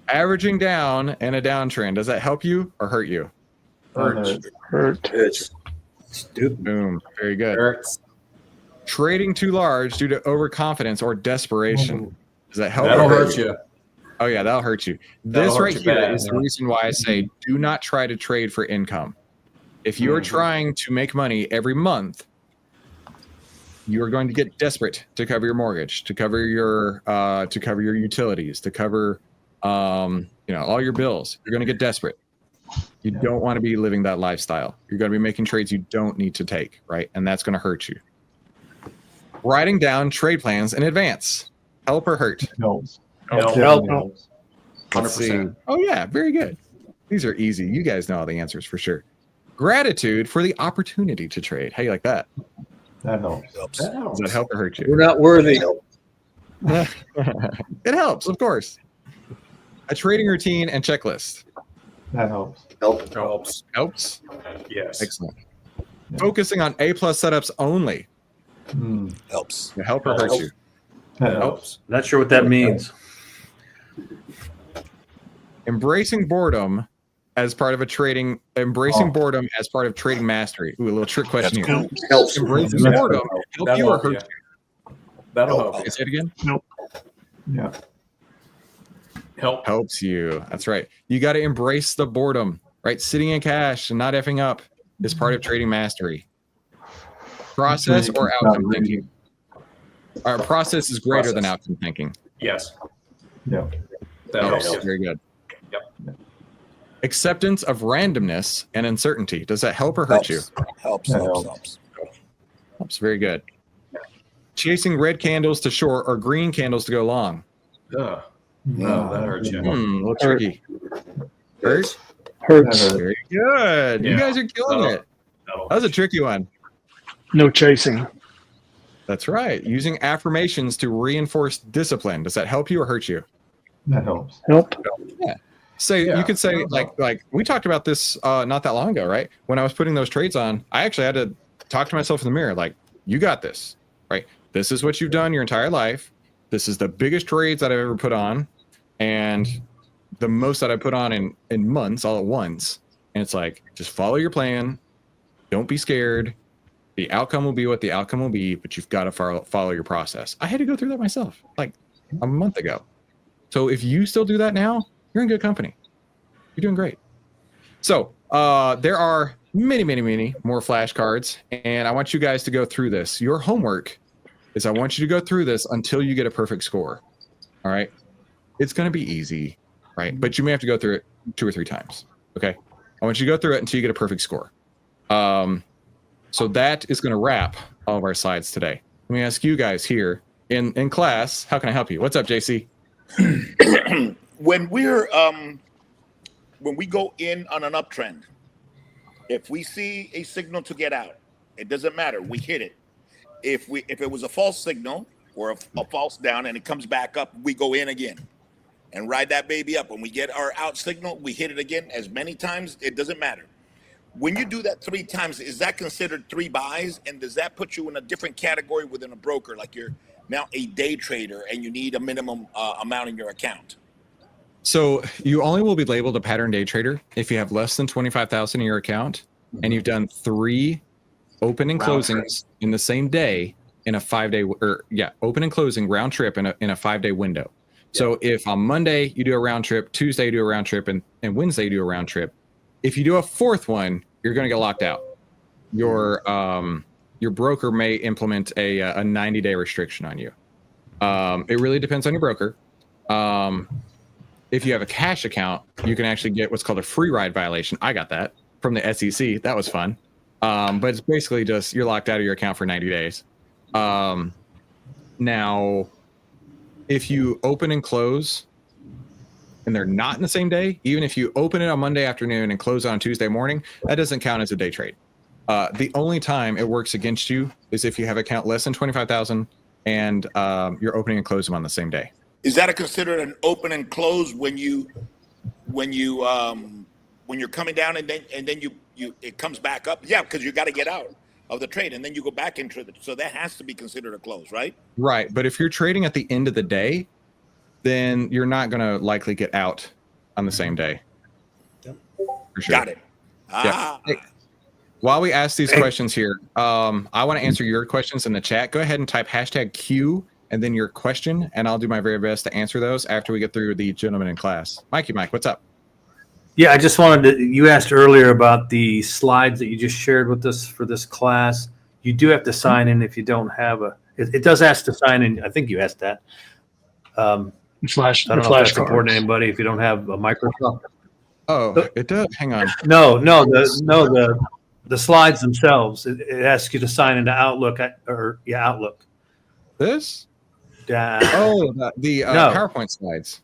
Averaging down in a downtrend. Does that help you or hurt you? Hurts. Stupid. Boom. Very good. Hurts. Trading too large due to overconfidence or desperation. Does that help? That'll or hurt you. Oh yeah, that'll hurt you. That'll This hurt right you here bad, is the yeah. reason why I say do not try to trade for income. If you are trying to make money every month, you are going to get desperate to cover your mortgage, to cover your utilities, to cover all your bills. You're going to get desperate. You don't want to be living that lifestyle. You're going to be making trades you don't need to take, right? And that's going to hurt you. Writing down trade plans in advance. Help or hurt? Helps. Help. Definitely helps. Let's see. 100%. Oh, yeah. Very good. These are easy. You guys know all the answers for sure. Gratitude for the opportunity to trade. How you like that? That helps. Does that help or hurt you? We're not worthy. It helps, of course. A trading routine and checklist. That helps. Helps. Helps. Yes. Excellent. Focusing on A+ setups only. Helps. To help or hurt you? That helps. Not sure what that means. Embracing boredom as part of trading mastery. Ooh, a little trick question That's here. cool. Helps. Embracing That's boredom cool. help you or That'll hurt help, you? That'll help. Okay, say it again. Yeah. Helps you. That's right. You got to embrace the boredom, right? Sitting in cash and not effing up is part of trading mastery. Process or outcome thinking? Our process is greater than outcome thinking. Yes. Yeah. That helps. Very good. Yep. Acceptance of randomness and uncertainty. Does that help or hurt you? Helps. That Helps. helps. Helps. Helps. Very good. Chasing red candles to short or green candles to go long. Ugh. No, that hurts you. A little tricky. Hurt? Hurts. Very good. You Yeah. guys are killing it. That was a tricky one. No chasing. That's right. Using affirmations to reinforce discipline. Does that help you or hurt you? That helps. Help. Say Yeah. you could say like we talked about this not that long ago, right? When I was putting those trades on, I actually had to talk to myself in the mirror, like, you got this, right? This is what you've done your entire life. This is the biggest trades that I've ever put on, and the most that I put on in months all at once. And it's like, just follow your plan. Don't be scared. The outcome will be what the outcome will be, but you've got to follow your process. I had to go through that myself like a month ago. So if you still do that now, you're in good company. You're doing great. So there are many, many, many more flashcards, and I want you guys to go through this. Your homework is I want you to go through this until you get a perfect score. All right. It's going to be easy, right? But you may have to go through it 2 or 3 times. Okay. I want you to go through it until you get a perfect score. So that is going to wrap all of our slides today. Let me ask you guys here in class, how can I help you? What's up, JC? When we go in on an uptrend, if we see a signal to get out, it doesn't matter. We hit it. If it was a false signal or a false down and it comes back up, we go in again and ride that baby up. When we get our out signal, we hit it again as many times. It doesn't matter. When you do that 3 times, is that considered 3 buys? And does that put you in a different category within a broker? Like you're now a day trader and you need a minimum amount in your account? So you only will be labeled a pattern day trader if you have less than 25,000 in your account and you've done 3 open and closings in the same day in a 5-day open and closing round trip in a 5-day window. So if on Monday you do a round trip, Tuesday you do a round trip, and Wednesday you do a round trip, if you do a 4th one, you're going to get locked out. Your broker may implement a 90-day restriction on you. It really depends on your broker. If you have a cash account, you can actually get what's called a free ride violation. I got that from the SEC. That was fun. But it's basically just you're locked out of your account for 90 days. Now, if you open and close and they're not in the same day, even if you open it on Monday afternoon and close on Tuesday morning, that doesn't count as a day trade. The only time it works against you is if you have an account less than 25,000 and you're opening and closing them on the same day. Is that considered an open and close when you're coming down and then it comes back up? Yeah, because you got to get out of the trade and then you go back into it. So that has to be considered a close, right? Right. But if you're trading at the end of the day, then you're not going to likely get out on the same day. For sure. Got it. Yeah. Hey, while we ask these questions here, I want to answer your questions in the chat. Go ahead and type #Q and then your question, and I'll do my very best to answer those after we get through the gentlemen in class. Mike, what's up? Yeah, I just wanted to, you asked earlier about the slides that you just shared with us for this class. You do have to sign in if you don't have it does ask to sign in. I think you asked that. Flash, I don't know if flash that's important to cards. anybody if you don't have a Microsoft. Oh, it does. Hang on. No, the slides themselves. It asks you to sign into Outlook Outlook. This? No. The No. PowerPoint slides.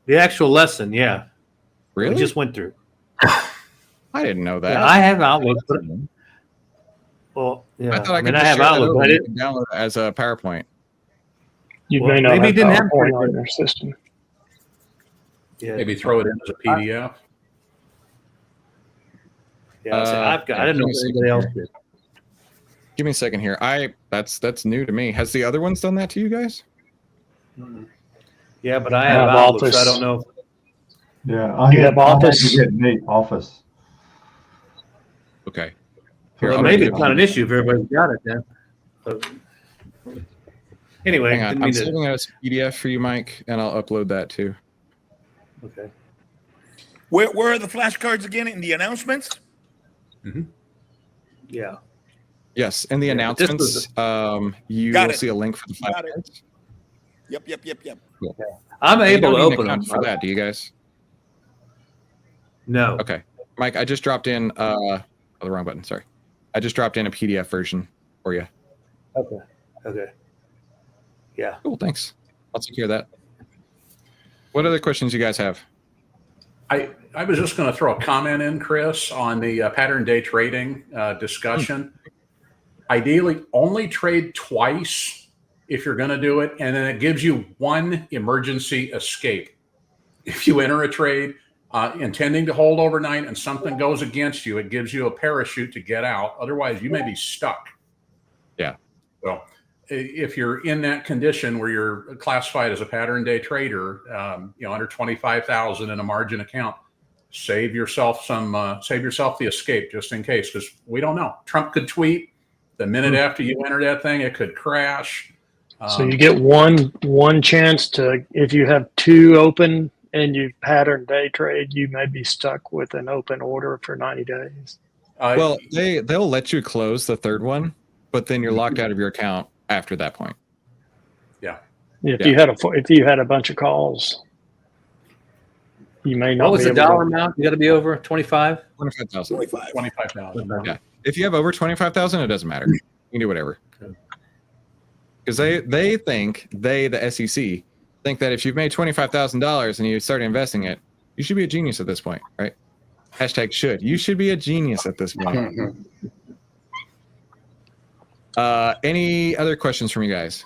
The actual lesson, yeah. Really? We just went through. I didn't know that. Yeah, I have Outlook. Well, yeah. I thought I could I just have share that Outlook, over but and download it as a PowerPoint. You Well, may not maybe have it didn't have PowerPoint on your system. yeah. Maybe throw it in as a PDF. Yeah, I've got. I didn't know if anybody else did. Give me a second here. That's new to me. Has the other ones done that to you guys? Yeah, but I have Outlook, so I don't know. Yeah, You have Office? I had to get neat Office. Okay. Here, Well, I'll maybe make it's not an issue if everybody's got it then. So, anyway, Hang on. didn't I'm mean to- saving it as a PDF for you, Mike, and I'll upload that too. Okay. Where are the flashcards again in the announcements? Yeah. Yes, in the Yeah, but this announcements, was you Got will it. see a link for the Got it. flashcards. Yep. I'm You able don't to need an open them. account for that, do you guys? No. Okay, Mike, I just dropped in. The wrong button. Sorry, I just dropped in a PDF version for you. Okay. Yeah. Cool, thanks. I'll take care of that. What other questions you guys have? I was just going to throw a comment in, Chris, on the pattern day trading discussion. Ideally, only trade twice if you're going to do it, and then it gives you one emergency escape. If you enter a trade intending to hold overnight and something goes against you, it gives you a parachute to get out. Otherwise, you may be stuck. Yeah. So if you're in that condition where you're classified as a pattern day trader, under 25,000 in a margin account, save yourself the escape just in case, because we don't know. Trump could tweet the minute after you enter that thing, it could crash. So you get one chance to, if you have two open and you pattern day trade, you may be stuck with an open order for 90 days. Well, they'll let you close the third one, but then you're locked out of your account after that point. Yeah. If you had a bunch of calls, you may not. What was be the able dollar to, amount? You got to be over 25. 25,000. 25,000. Yeah. If you have over 25,000, it doesn't matter. You can do whatever. Because they think, the SEC, think that if you've made $25,000 and you start investing it, you should be a genius at this point, right? Hashtag should. You should be a genius at this point. Any other questions from you guys?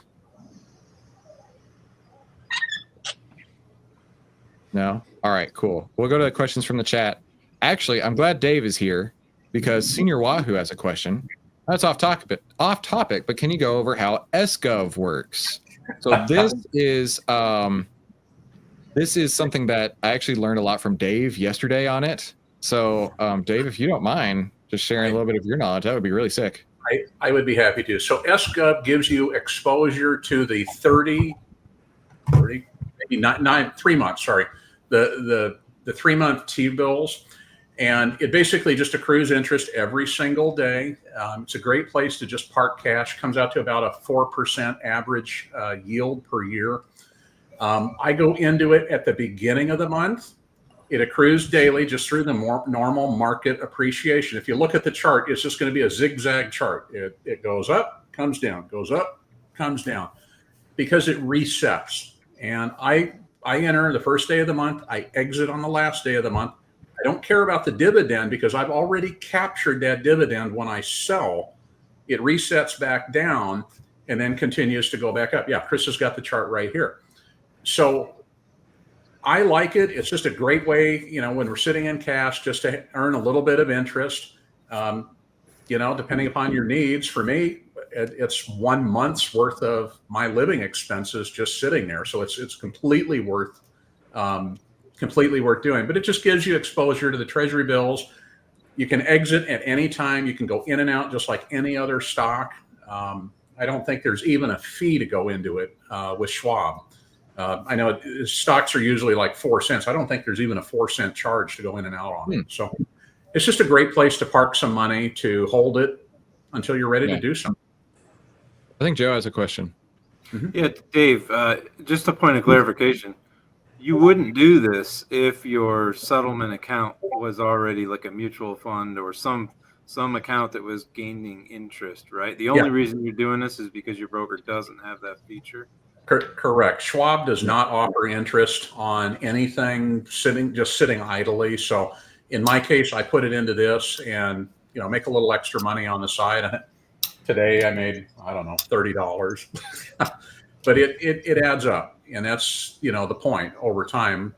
No? All right, cool. We'll go to the questions from the chat. Actually, I'm glad Dave is here because Senior Wahoo has a question. That's off topic, but can you go over how SGOV works? So this is something that I actually learned a lot from Dave yesterday on it. So Dave, if you don't mind just sharing a little bit of your knowledge, that would be really sick. I would be happy to. So SGOV gives you exposure to the 3 months, sorry, the 3 month T-bills. And it basically just accrues interest every single day. It's a great place to just park cash. Comes out to about a 4% average yield per year. I go into it at the beginning of the month. It accrues daily just through the normal market appreciation. If you look at the chart, it's just going to be a zigzag chart. It goes up, comes down, goes up, comes down, because it resets. And I enter the first day of the month. I exit on the last day of the month. I don't care about the dividend because I've already captured that dividend when I sell. It resets back down and then continues to go back up. Yeah, Chris has got the chart right here. So I like it. It's just a great way, when we're sitting in cash, just to earn a little bit of interest, depending upon your needs. For me, it's 1 month's worth of my living expenses just sitting there. So it's completely worth doing, but it just gives you exposure to the treasury bills. You can exit at any time. You can go in and out just like any other stock. I don't think there's even a fee to go into it with Schwab. I know stocks are usually like 4 cents. I don't think there's even a 4-cent charge to go in and out on it. So it's just a great place to park some money, to hold it until you're ready to do something. I think Joe has a question. Yeah, Dave, just a point of clarification. You wouldn't do this if your settlement account was already like a mutual fund or some account that was gaining interest, right? The only reason you're doing this is because your broker doesn't have that feature. Correct. Schwab does not offer interest on anything just sitting idly. So in my case, I put it into this and, make a little extra money on the side. And today I made, I don't know, $30, but it adds up. And that's, the point over time.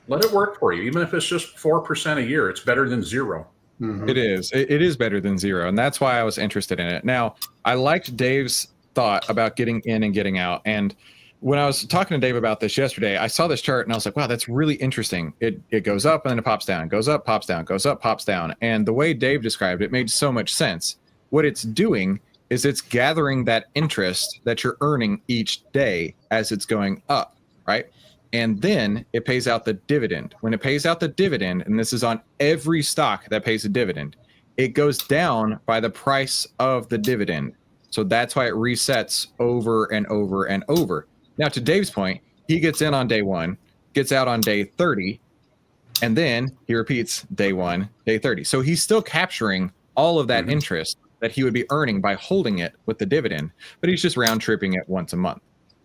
Let it work for you. Even if it's just 4% a year, it's better than zero. Mm-hmm. It is. It is better than zero. And that's why I was interested in it. Now, I liked Dave's thought about getting in and getting out. And when I was talking to Dave about this yesterday, I saw this chart and I was like, wow, that's really interesting. It goes up and then it pops down, goes up, pops down, goes up, pops down. And the way Dave described it made so much sense. What it's doing is it's gathering that interest that you're earning each day as it's going up, right? And then it pays out the dividend. When it pays out the dividend, and this is on every stock that pays a dividend, it goes down by the price of the dividend. So that's why it resets over and over and over. Now, to Dave's point, he gets in on day 1, gets out on day 30, and then he repeats day 1, day 30. So he's still capturing all of that interest that he would be earning by holding it with the dividend, but he's just round tripping it once a month.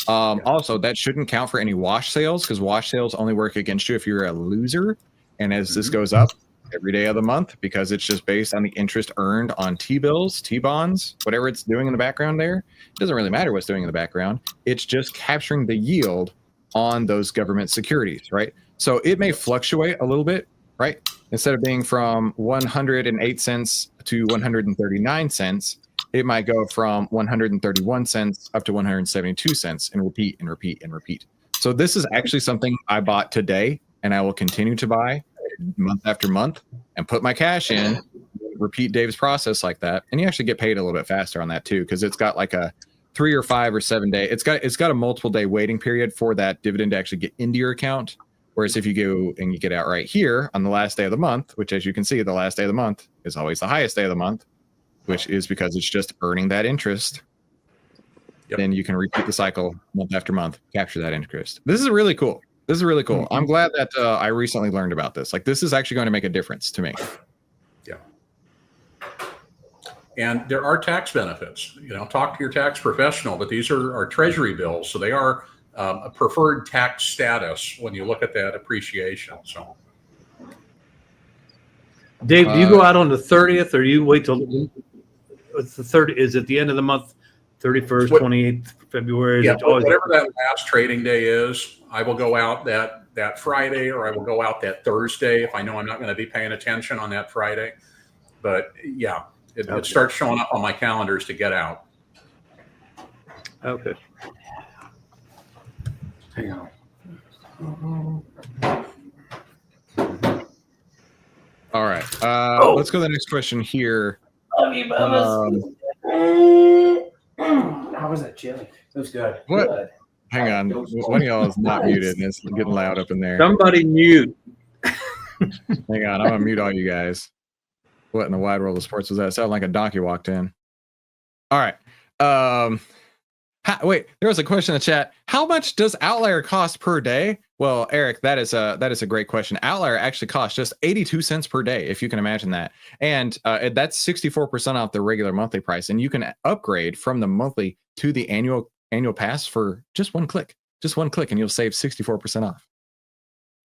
Also, that shouldn't count for any wash sales, because wash sales only work against you if you're a loser. And as this goes up every day of the month, because it's just based on the interest earned on T-bills, T-bonds, whatever it's doing in the background there, it doesn't really matter what's doing in the background. It's just capturing the yield on those government securities, right? So it may fluctuate a little bit, right? Instead of being from 108 cents to 139 cents, it might go from 131 cents up to 172 cents and repeat and repeat and repeat. So this is actually something I bought today, and I will continue to buy month after month and put my cash in, repeat Dave's process like that. And you actually get paid a little bit faster on that too, because it's got like a 3 or 5 or 7 day. It's got a multiple day waiting period for that dividend to actually get into your account. Whereas if you go and you get out right here on the last day of the month, which as you can see, the last day of the month is always the highest day of the month, which is because it's just earning that interest. Then you can repeat the cycle month after month, capture that interest. This is really cool. This is really cool. I'm glad that I recently learned about this. Like, this is actually going to make a difference to me. Yeah. And there are tax benefits. Talk to your tax professional, but these are treasury bills. So they are a preferred tax status when you look at that appreciation. So, Dave, do you go out on the 30th, or you wait till it's the 30th? Is it the end of the month, 31st, 28th February? Yeah, whatever that last trading day is, I will go out that Friday, or I will go out that Thursday if I know I'm not going to be paying attention on that Friday. But yeah, it starts showing up on my calendars to get out. Okay. Hang on. All right. Let's go to the next question here. Love you, how was that chili? It was good. What? Good. Hang on. One of y'all is not muted, and it's getting loud up in there. Somebody mute. Hang on. I'm going to mute all you guys. What in the wide world of sports was that? It sounded like a donkey walked in. All right. Wait, there was a question in the chat. How much does Outlier cost per day? Well, Eric, that is a great question. Outlier actually costs just 82 cents per day, if you can imagine that. And that's 64% off the regular monthly price. And you can upgrade from the monthly to the annual pass for just one click. Just one click, and you'll save 64%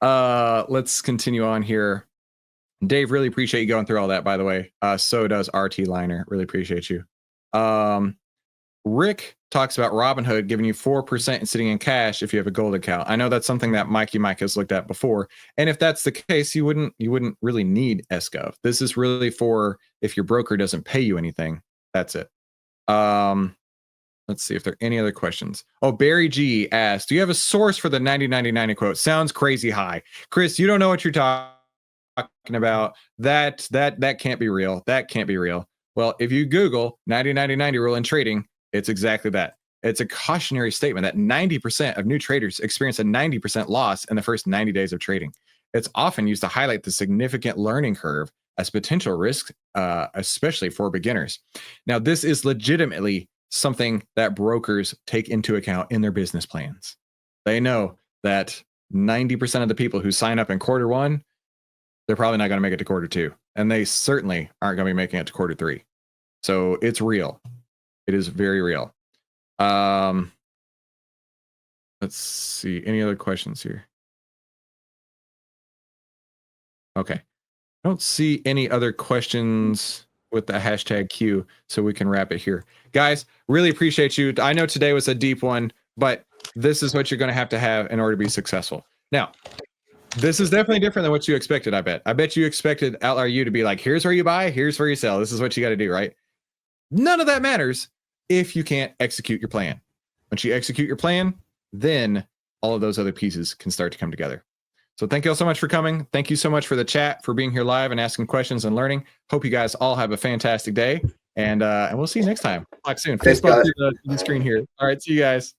off. Let's continue on here. Dave, really appreciate you going through all that, by the way. So does RT Liner. Really appreciate you. Rick talks about Robinhood giving you 4% and sitting in cash if you have a gold account. I know that's something that Mikey Mike has looked at before. And if that's the case, you wouldn't really need SGOV. This is really for if your broker doesn't pay you anything. That's it. Let's see if there are any other questions. Oh, Barry G asked, do you have a source for the 90-90-90 quote? Sounds crazy high. Chris, you don't know what you're talking about. That can't be real. That can't be real. Well, if you Google 90-90-90 rule in trading, it's exactly that. It's a cautionary statement that 90% of new traders experience a 90% loss in the first 90 days of trading. It's often used to highlight the significant learning curve as potential risk, especially for beginners. Now, this is legitimately something that brokers take into account in their business plans. They know that 90% of the people who sign up in quarter one, they're probably not going to make it to quarter two. And they certainly aren't going to be making it to quarter three. So it's real. It is very real. Let's see. Any other questions here? Okay. I don't see any other questions with the hashtag Q, so we can wrap it here. Guys, really appreciate you. I know today was a deep one, but this is what you're going to have in order to be successful. Now, this is definitely different than what you expected, I bet. I bet you expected AlphaU to be like, here's where you buy, here's where you sell. This is what you got to do, right? None of that matters if you can't execute your plan. Once you execute your plan, then all of those other pieces can start to come together. So thank you all so much for coming. Thank you so much for the chat, for being here live and asking questions and learning. Hope you guys all have a fantastic day, and we'll see you next time. Talk soon. Thanks, Facebook guys. to the screen here. All right, see you guys.